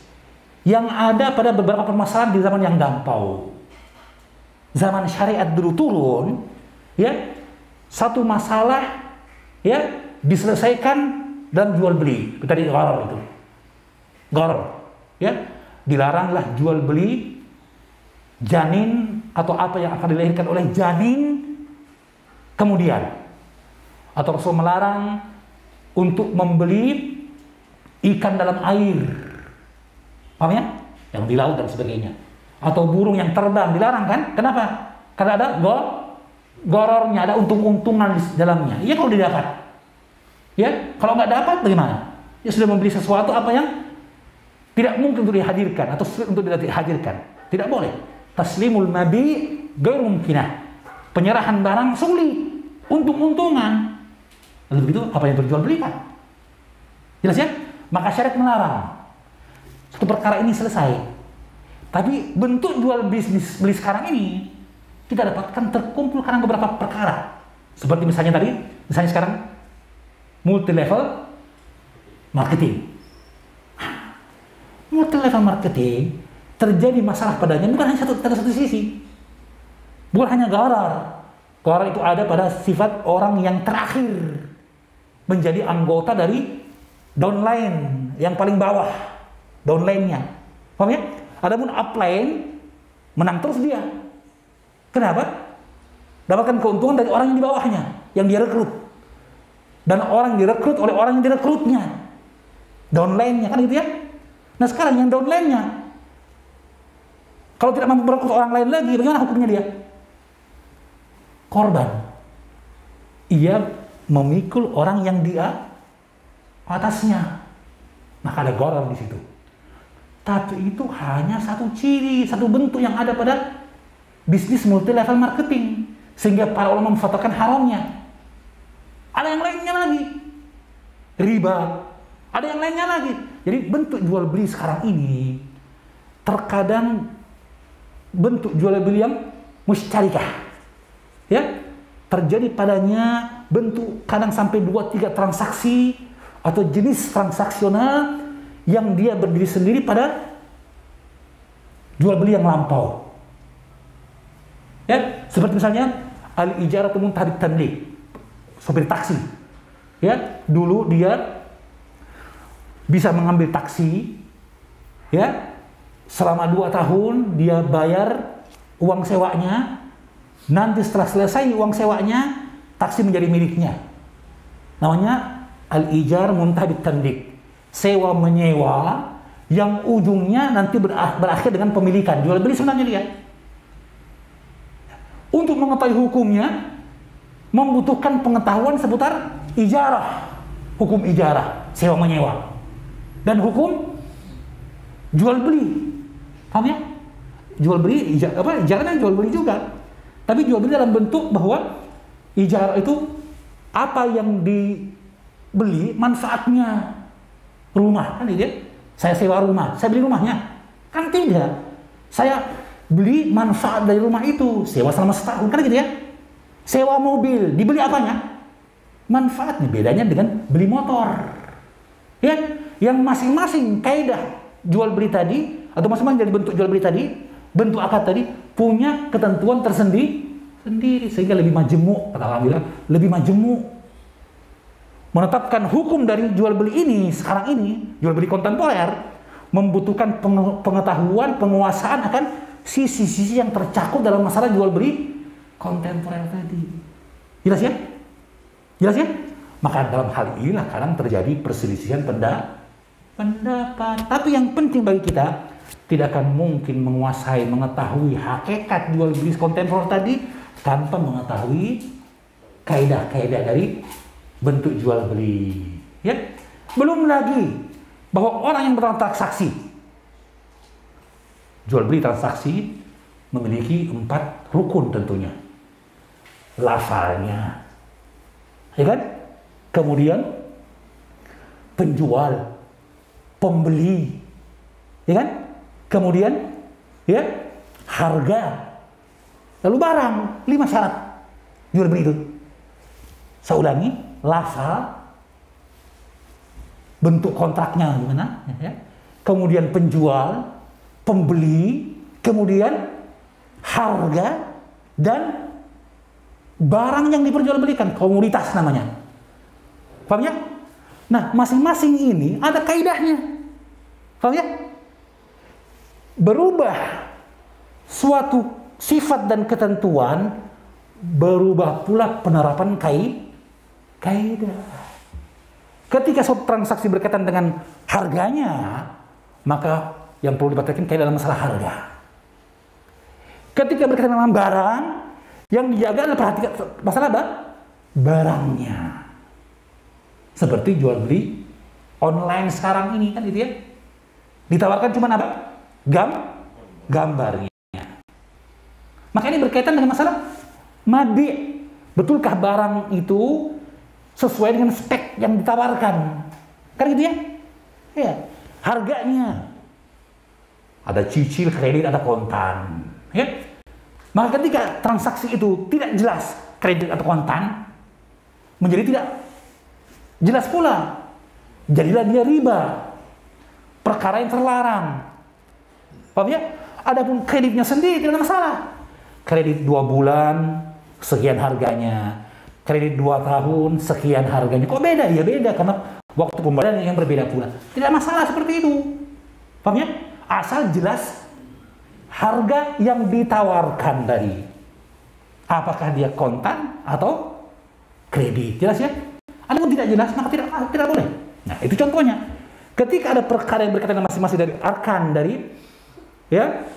yang ada pada beberapa permasalahan di zaman yang lampau. Zaman syariat dulu turun, ya, satu masalah ya diselesaikan dalam jual beli. Tadi gharar itu. Gharar, ya. Dilaranglah jual beli janin atau apa yang akan dilahirkan oleh janin kemudian. Atau Rasul melarang untuk membeli ikan dalam air. Paham ya? Yang di laut dan sebagainya. Atau burung yang terbang dilarang kan? Kenapa? Karena ada gorornya, ada untung-untungan di dalamnya. Iya kalau didapat. Ya, kalau nggak dapat bagaimana? Ya sudah membeli sesuatu apa yang tidak mungkin untuk dihadirkan atau sulit untuk dihadirkan. Tidak boleh. Taslimul mabi ghairu mumkinah. Penyerahan barang sulit, untung-untungan. Lalu begitu apa yang terjual belikan? Jelas ya? Maka syariat melarang. Satu perkara ini selesai. Tapi bentuk jual bisnis beli sekarang ini kita dapatkan terkumpul karena beberapa perkara. Seperti misalnya sekarang multi level marketing. Multi level marketing terjadi masalah padanya bukan hanya satu sisi. Bukan hanya gharar. Gharar itu ada pada sifat orang yang terakhir menjadi anggota dari downline yang paling bawah, downline-nya. Paham ya? Adapun upline menang terus dia. Kenapa? Dapatkan keuntungan dari orang yang di bawahnya, yang dia rekrut. Dan orang yang direkrut oleh orang yang direkrutnya. Downline-nya, kan gitu ya? Nah sekarang yang downline-nya, kalau tidak mampu merekrut orang lain lagi, bagaimana hukumnya dia? Korban. Ia memikul orang yang dia atasnya. Maka ada gharar di situ. Tapi itu hanya satu ciri, satu bentuk yang ada pada bisnis multi level marketing, sehingga para ulama memfatwakan haramnya. Ada yang lainnya lagi, riba. Ada yang lainnya lagi. Jadi bentuk jual beli sekarang ini terkadang bentuk jual beli yang musytarikah, ya, terjadi padanya bentuk kadang sampai 2-3 transaksi atau jenis transaksional yang dia berdiri sendiri pada jual beli yang lampau. Ya, seperti misalnya al-ijaratu muntahabit tamlik, sopir taksi. Ya, dulu dia bisa mengambil taksi, ya, selama 2 tahun dia bayar uang sewanya. Nanti setelah selesai uang sewanya, taksi menjadi miliknya. Namanya al-ijar muntahabit tamlik, sewa menyewa yang ujungnya nanti berakhir dengan pemilikan. Jual beli sebenarnya dia. Untuk mengetahui hukumnya membutuhkan pengetahuan seputar ijarah, hukum ijarah, sewa menyewa, dan hukum jual beli. Paham ya? Jual beli, ijarahnya jual beli juga. Tapi jual beli dalam bentuk bahwa ijarah itu apa yang dibeli manfaatnya. Rumah, kan dia? Saya sewa rumah, saya beli rumahnya. Kan tidak. Saya beli manfaat dari rumah itu, sewa selama setahun, kan gitu ya. Sewa mobil, dibeli apanya? Manfaatnya. Bedanya dengan beli motor. Ya, yang masing-masing kaidah jual beli tadi atau masing-masing dari bentuk jual beli tadi, bentuk akad tadi punya ketentuan tersendiri sehingga lebih majemuk, kata orang bilang, lebih majemuk. Menetapkan hukum dari jual beli ini sekarang ini, jual beli kontemporer, membutuhkan pengetahuan, penguasaan akan sisi-sisi yang tercakup dalam masalah jual beli kontemporer tadi. Jelas ya? Jelas ya? Maka dalam hal inilah kadang terjadi perselisihan pendapat. Tapi yang penting bagi kita, tidak akan mungkin menguasai, mengetahui hakikat jual beli kontemporer tadi tanpa mengetahui kaidah-kaidah dari bentuk jual beli. Ya, belum lagi bahwa orang yang bertransaksi, jual beli transaksi memiliki 4 rukun tentunya. Lafalnya, ya kan? Kemudian penjual, pembeli, ya kan? Kemudian ya harga, lalu barang. 5 syarat jual beli itu. Saya ulangi, lafal, bentuk kontraknya gimana, ya. Kemudian penjual, pembeli, kemudian harga, dan barang yang diperjualbelikan, komoditas namanya. Paham ya? Nah, masing-masing ini ada kaidahnya. Paham ya? Berubah suatu sifat dan ketentuan, berubah pula penerapan kaidah. Ketika suatu transaksi berkaitan dengan harganya, maka yang perlu diperhatikan kaidah dalam masalah harga. Ketika berkaitan dengan barang, yang dijaga adalah perhatikan masalah apa? Barangnya. Seperti jual beli online sekarang ini kan gitu ya. Ditawarkan cuma apa? Gambarnya. Maka ini berkaitan dengan masalah mabi. Betulkah barang itu sesuai dengan spek yang ditawarkan? Kan gitu ya? Ya. Harganya. Ada cicil, kredit, ada kontan. Ya. Maka ketika transaksi itu tidak jelas kredit atau kontan, menjadi tidak jelas pula. Jadilah dia riba. Perkara yang terlarang. Paham ya? Adapun kreditnya sendiri tidak ada masalah. Kredit 2 bulan, sekian harganya. Kredit 2 tahun, sekian harganya. Kok beda? Ya beda, karena waktu pembayaran yang berbeda pula. Tidak masalah seperti itu. Paham ya? Asal jelas harga yang ditawarkan tadi. Apakah dia kontan atau kredit? Jelas ya? Adapun tidak jelas, maka tidak boleh. Nah, itu contohnya. Ketika ada perkara yang berkaitan dengan masing-masing dari arkan dari ya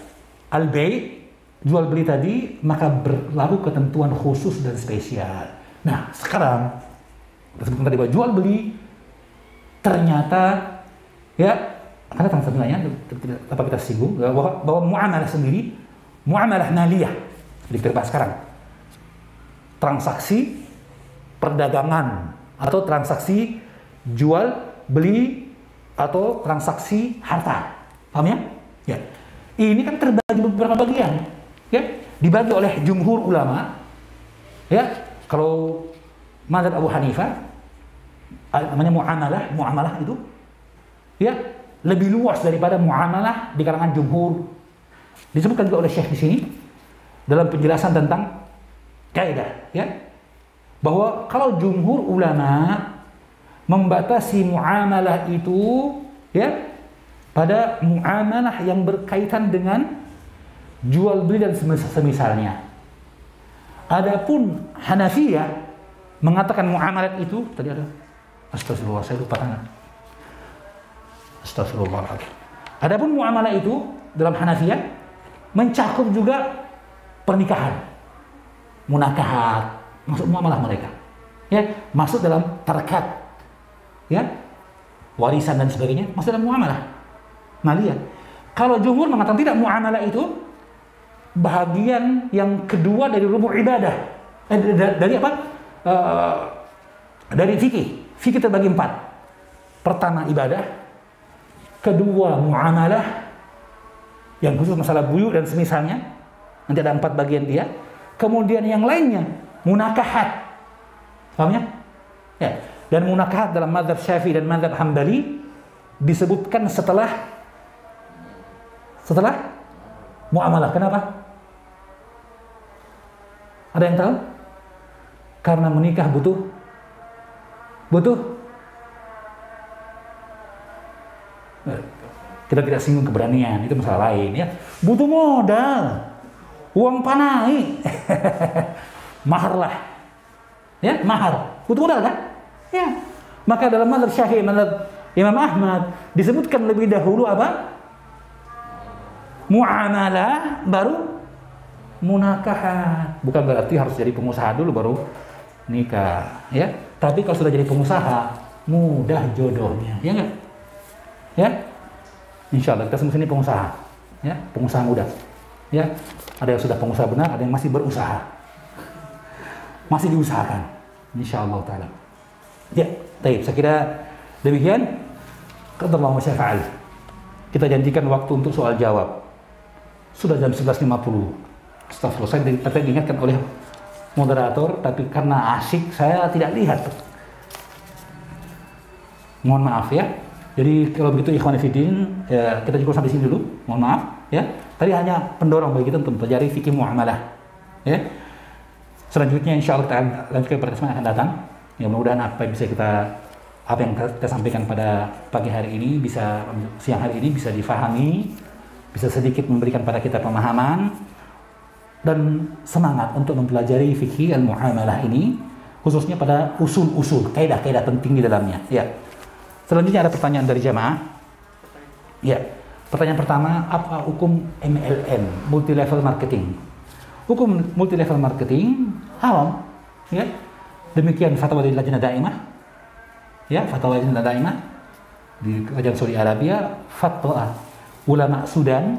al-bay, jual beli tadi, maka berlaku ketentuan khusus dan spesial. Nah, sekarang disebutkan tadi bahwa jual beli ternyata ya, karena transaksinya tidak apa kita singgung bahwa muamalah sendiri, muamalah maliyah, jadi kita bahas sekarang, transaksi perdagangan atau transaksi jual beli atau transaksi harta. Paham ya? Ya. Ini kan terbagi beberapa bagian, ya. Dibagi oleh jumhur ulama, ya. Kalau mazhab Abu Hanifah namanya muamalah itu ya lebih luas daripada muamalah di kalangan jumhur. Disebutkan juga oleh Syekh di sini dalam penjelasan tentang kaidah, ya. Bahwa kalau jumhur ulama membatasi muamalah itu ya pada muamalah yang berkaitan dengan jual beli dan semisalnya. Adapun Hanafiyah mengatakan muamalah itu tadi ada astagfirullah, saya lupa tangan. Astagfirullahaladzim. Adapun muamalah itu dalam Hanafiyah mencakup juga pernikahan, munakahat, masuk muamalah mereka. Ya, masuk dalam tarkat, ya, warisan dan sebagainya, masuk dalam muamalah maliyah. Kalau jumhur mengatakan tidak, muamalah itu bagian yang kedua dari rubu' ibadah. Dari apa? Dari fikih. Fikih terbagi 4. Pertama ibadah, kedua muamalah yang khusus masalah buyu dan semisalnya, nanti ada 4 bagian dia. Kemudian yang lainnya munakahat. Paham ya? Ya. Dan munakahat dalam mazhab Syafi'i dan mazhab Hambali disebutkan setelah muamalah. Kenapa? Ada yang tahu? Karena menikah butuh kita tidak singgung keberanian, itu masalah lain ya. Butuh modal, uang panai, mahar lah, ya mahar, butuh modal kan? Ya. Maka dalam mazhab Syafi'i, mazhab Imam Ahmad disebutkan lebih dahulu apa? Muamalah baru munakahat. Bukan berarti harus jadi pengusaha dulu baru nikah, ya. Tapi kalau sudah jadi pengusaha, mudah jodohnya, ya enggak? Ya. Insya Allah kita semua sini pengusaha, ya, pengusaha muda, ya. Ada yang sudah pengusaha benar, ada yang masih berusaha, masih diusahakan, insya Allah taala. Ya, baik. Saya kira demikian. Qadarullah wa syafa'al. Kita janjikan waktu untuk soal jawab. Sudah jam 11.50. Astagfirullah, saya tadi diingatkan oleh moderator, tapi karena asik saya tidak lihat. Mohon maaf ya. Jadi kalau begitu ikhwan fillah, ya, kita cukup sampai sini dulu. Mohon maaf ya. Tadi hanya pendorong bagi kita untuk mempelajari fikih muamalah. Ya. Selanjutnya insya Allah kita akan lanjutkan pada kesempatan akan datang. Ya, mudah-mudahan apa yang kita sampaikan pada pagi hari ini bisa, siang hari ini bisa difahami, bisa sedikit memberikan pada kita pemahaman dan semangat untuk mempelajari fikih al-muamalah ini, khususnya pada usul-usul, kaidah-kaidah penting di dalamnya. Ya. Selanjutnya ada pertanyaan dari jamaah. Ya. Pertanyaan pertama, apa hukum MLM, multi level marketing? Hukum multi level marketing haram. Ya. Demikian fatwa dari Lajnah Daimah. Ya, fatwa Lajnah Daimah di Kerajaan Saudi Arabia, fatwa ulama Sudan,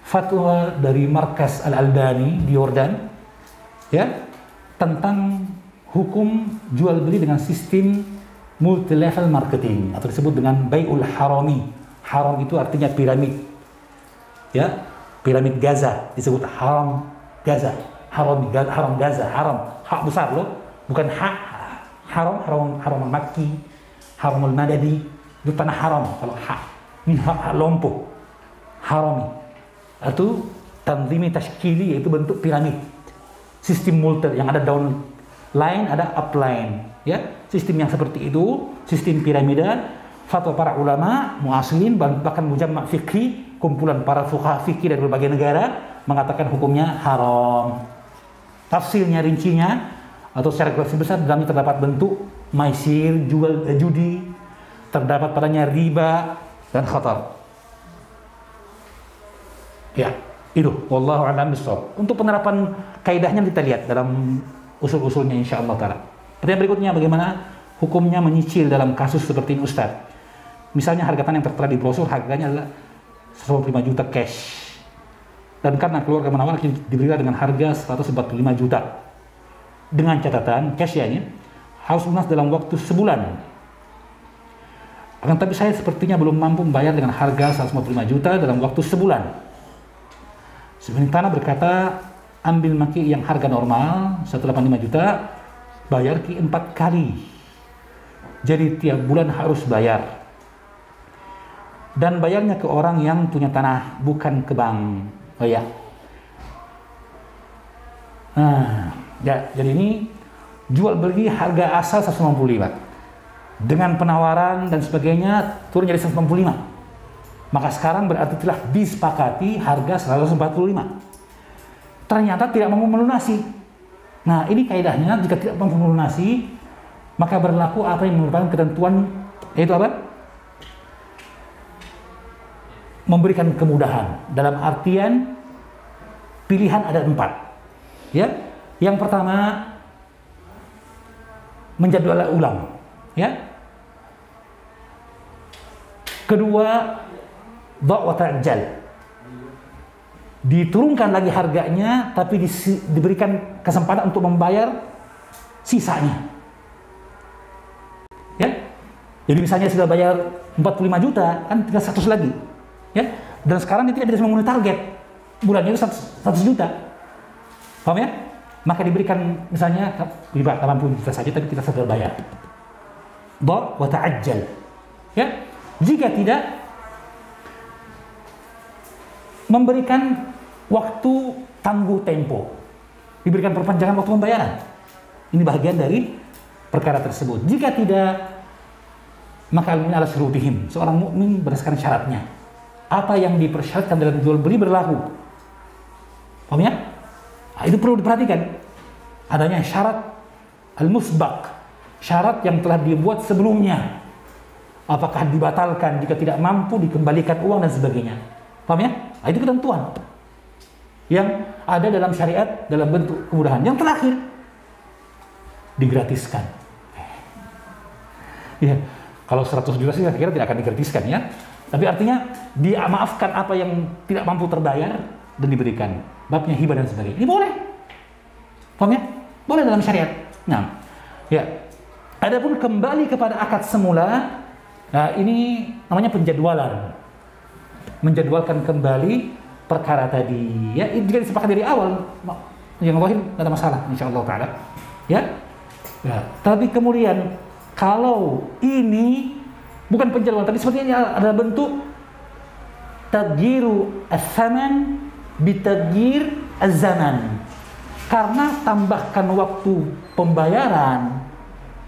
fatwa dari Markas Al-Albani di Yordan, ya, tentang hukum jual beli dengan sistem multi level marketing atau disebut dengan Bai'ul Harami. Haram itu artinya piramid, ya, piramid Gaza disebut haram Gaza, haram Gaza, haram hak besar loh, bukan hak haram al-Makki, haram al-Madani, itu tanah haram. Kalau hak ini hak lompoh, harami itu tanzimi tashkili, yaitu bentuk piramid, sistem multi yang ada downline ada upline, ya, sistem yang seperti itu, sistem piramida. Fatwa para ulama muasilin bahkan mujamma' fikri, kumpulan para fuqaha fikih dari berbagai negara mengatakan hukumnya haram. Tafsirnya, rincinya atau secara garis besar, dalamnya terdapat bentuk maisir, judi, terdapat padanya riba dan khatar. Ya, itu wallahu a'lam bishawab. Untuk penerapan kaidahnya kita lihat dalam usul-usulnya insyaallah taala. Pertanyaan berikutnya, bagaimana hukumnya menyicil dalam kasus seperti ini Ustaz? Misalnya harga tanah yang tertera di brosur harganya adalah 145 juta cash. Dan karena keluarga menawarkan diberikan dengan harga 145 juta. Dengan catatan cash ya ini harus lunas dalam waktu sebulan. Akan tapi saya sepertinya belum mampu membayar dengan harga 155 juta dalam waktu sebulan. Sebenarnya tanah berkata, ambil maki yang harga normal 185 juta, bayar ki 4 kali. Jadi tiap bulan harus bayar. Dan bayarnya ke orang yang punya tanah, bukan ke bank. Oh ya. Nah, ya, jadi ini jual beli harga asal 195. Dengan penawaran dan sebagainya turun jadi 195. Maka sekarang berarti telah disepakati harga 145. Ternyata tidak mampu melunasi. Nah, ini kaidahnya, jika tidak mampu melunasi, maka berlaku apa yang merupakan ketentuan, yaitu apa? Memberikan kemudahan. Dalam artian pilihan ada 4. Ya. Yang pertama, menjadwal ulang, ya. Kedua, dha' wa ta'jal. Diturunkan lagi harganya tapi diberikan kesempatan untuk membayar sisanya. Ya. Jadi misalnya sudah bayar 45 juta, kan tinggal 100 lagi. Ya. Dan sekarang dia tidak bisa memenuhi target. Bulannya itu 100 juta. Paham ya? Maka diberikan misalnya 80 juta saja tapi kita segera bayar. Dha' wa ta'ajjal. Ya. Jika tidak, memberikan waktu tangguh tempo. Diberikan perpanjangan waktu pembayaran. Ini bagian dari perkara tersebut. Jika tidak, maka al-mu'min ala syurutihim. Seorang mukmin berdasarkan syaratnya. Apa yang dipersyaratkan dalam jual beli berlaku. Paham ya? Nah, itu perlu diperhatikan. Adanya syarat al-musbaq, syarat yang telah dibuat sebelumnya. Apakah dibatalkan jika tidak mampu, dikembalikan uang dan sebagainya. Paham ya? Nah, itu ketentuan yang ada dalam syariat dalam bentuk kemudahan. Yang terakhir, digratiskan. Ya, kalau 100 juta sih saya kira tidak akan digratiskan ya. Tapi artinya dia maafkan apa yang tidak mampu terbayar dan diberikan. Babnya hibah dan sebagainya. Ini boleh. Paham ya? Boleh dalam syariat. Nah, ya. Adapun kembali kepada akad semula, nah ini namanya penjadwalan. Menjadwalkan kembali perkara tadi. Ya, jika disepakati dari awal, yang lahir tidak ada masalah insyaallah taala. Ya. Ya, tapi kemudian kalau ini bukan penjadwalan, tapi sepertinya ada bentuk tagyiru as-saman bitaghyir az-zaman. Karena tambahkan waktu pembayaran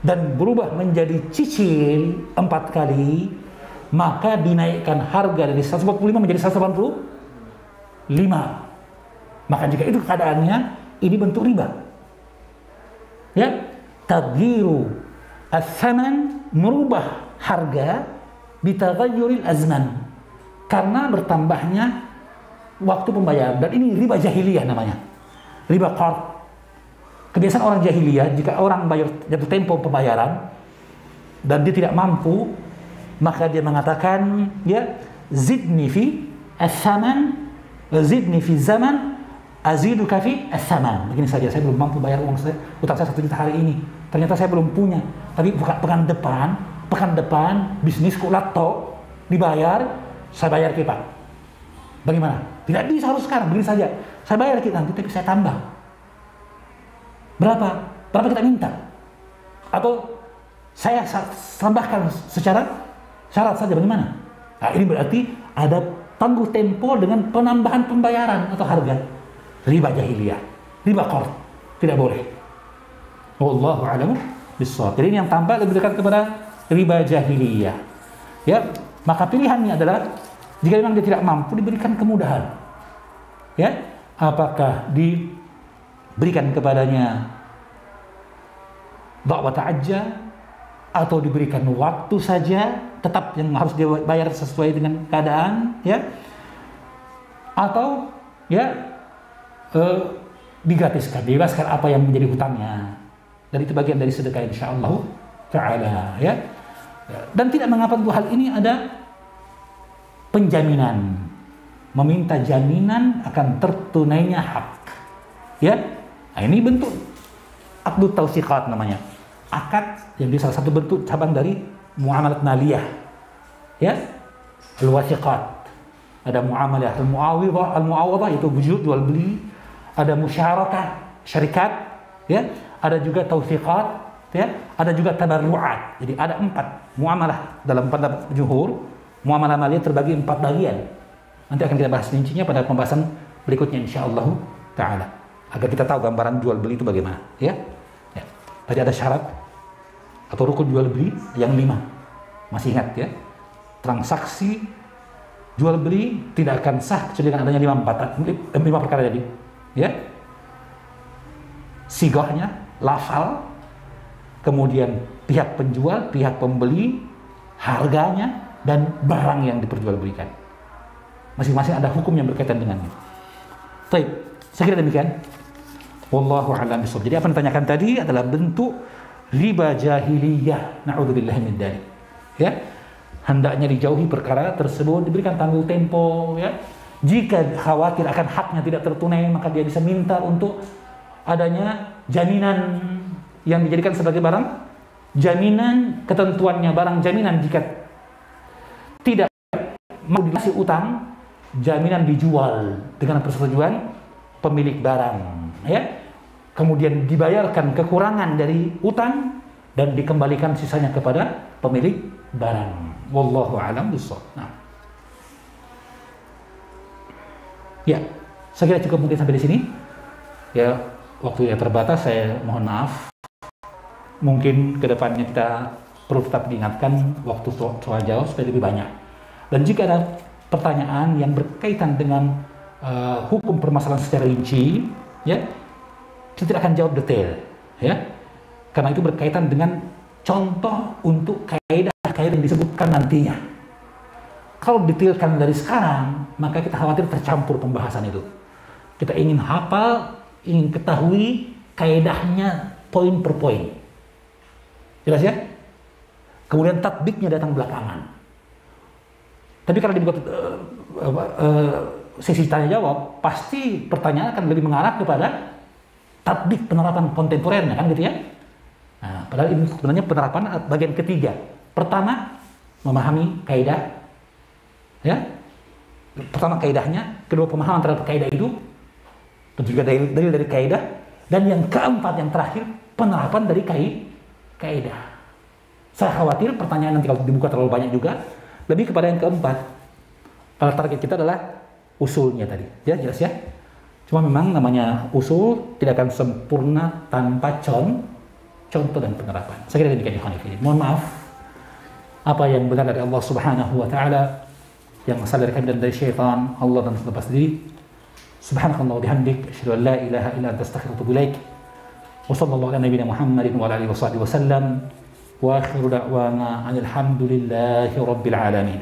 dan berubah menjadi cicil 4 kali, maka dinaikkan harga dari 145 menjadi 185. Maka jika itu keadaannya, ini bentuk riba. Ya, tagyiru as-saman, merubah harga bitaghayyuril azman, karena bertambahnya waktu pembayaran, dan ini riba jahiliyah namanya. Riba qard. Kebiasaan orang jahiliyah, jika orang bayar jatuh tempo pembayaran dan dia tidak mampu, maka dia mengatakan, ya, zidni fi as-saman, zidni fi zaman, aziduka fi as-saman. Begini saja, saya belum mampu bayar uang saya, utang saya 1 juta hari ini. Ternyata saya belum punya, tapi pekan depan bisnisku lato dibayar, saya bayar ke Pak. Bagaimana? Tidak bisa, harus sekarang. Begini saja, saya bayar kita nanti, tapi saya tambah. Berapa kita minta? Atau saya tambahkan secara syarat saja, bagaimana? Nah, ini berarti ada tangguh tempo dengan penambahan pembayaran atau harga. Riba jahiliyah, riba qard, tidak boleh. Wallahu a'lam bishawab. Jadi ini yang tambah lebih dekat kepada riba jahiliyah. Ya, maka pilihannya adalah jika memang dia tidak mampu, diberikan kemudahan. Ya, apakah diberikan kepadanya da'wat ta'ajja atau diberikan waktu saja, tetap yang harus dia bayar sesuai dengan keadaan, ya, atau ya digratiskan, dibebaskan apa yang menjadi hutangnya, dan itu bagian dari sedekah insyaallah ta'ala, ya. Dan tidak mengapa untuk hal ini ada penjaminan, meminta jaminan akan tertunainya hak, ya. Nah, ini bentuk aqdut tawsiqat namanya, akad yang di salah satu bentuk cabang dari muamalat maliyah, ya, al-wasiqat. Ada muamalah al-muawadhah, itu jual beli, ada musyarakah syarikat, ya, ada juga tawsiqat, ya, ada juga tabarru'at. Jadi ada 4 muamalah dalam pendapat jumhur. Muamalah maliyah terbagi 4 bagian. Nanti akan kita bahas rincinya pada pembahasan berikutnya insyaallah taala, agar kita tahu gambaran jual beli itu bagaimana, ya. Ya. Tadi ada syarat atau rukun jual beli yang 5. Masih ingat ya? Transaksi jual beli tidak akan sah kecuali dengan adanya 5 perkara tadi, ya. Sigahnya, lafal, kemudian pihak penjual, pihak pembeli, harganya, dan barang yang diperjualbelikan. Masing-masing ada hukum yang berkaitan dengannya. Baik, saya kira demikian. Wallahu a'lam bishawab. Jadi apa yang ditanyakan tadi adalah bentuk riba jahiliyah. Na'udzubillah min dzalik. Ya. Hendaknya dijauhi perkara tersebut, diberikan tangguh tempo, ya. Jika khawatir akan haknya tidak tertunai, maka dia bisa minta untuk adanya jaminan yang dijadikan sebagai barang jaminan. Ketentuannya barang jaminan, jika tidak mau dikasih utang, jaminan dijual dengan persetujuan pemilik barang, ya. Kemudian dibayarkan kekurangan dari utang dan dikembalikan sisanya kepada pemilik barang. Wallahu a'lam bishawab. Nah. Ya, saya kira cukup mungkin sampai di sini. Ya, waktunya terbatas, saya mohon maaf. Mungkin kedepannya kita perlu tetap diingatkan waktu soal jawab supaya lebih banyak. Dan jika ada pertanyaan yang berkaitan dengan hukum permasalahan secara rinci, ya, saya tidak akan jawab detail, ya. Karena itu berkaitan dengan contoh untuk kaidah-kaidah yang disebutkan nantinya. Kalau detailkan dari sekarang, maka kita khawatir tercampur pembahasan itu. Kita ingin hafal, ingin ketahui kaidahnya poin per poin. Jelas ya? Kemudian tatbiknya datang belakangan. Tapi kalau dibuat sesi tanya jawab, pasti pertanyaan akan lebih mengarah kepada tatbik penerapan kontemporer, kan gitu ya. Nah, padahal ini sebenarnya penerapan bagian ketiga. Pertama, memahami kaidah, ya. Pertama kaidahnya, kedua pemahaman terhadap kaidah itu, dan juga dalil dari kaidah, dan yang keempat, yang terakhir, penerapan dari kaidah. Saya khawatir pertanyaan nanti kalau dibuka terlalu banyak juga, lebih kepada yang keempat. Pada target kita adalah usulnya tadi, ya jelas ya. Cuma memang namanya usul tidak akan sempurna tanpa contoh dan penerapan. Saya kira demikian ikhwan fillah. Mohon maaf apa yang benar dari Allah Subhanahu wa taala, yang salah dari kami dan dari syaitan, Allah dan lepas diri. Subhanakallah wa bihamdik, asyhadu an la ilaha illa anta astaghfiruka wa atubu ilaik. Wa sallallahu ala nabiyyina Muhammadin wa ala alihi wa sahbihi wa sallam. Wa akhiru da'wana alhamdulillahi rabbil alamin.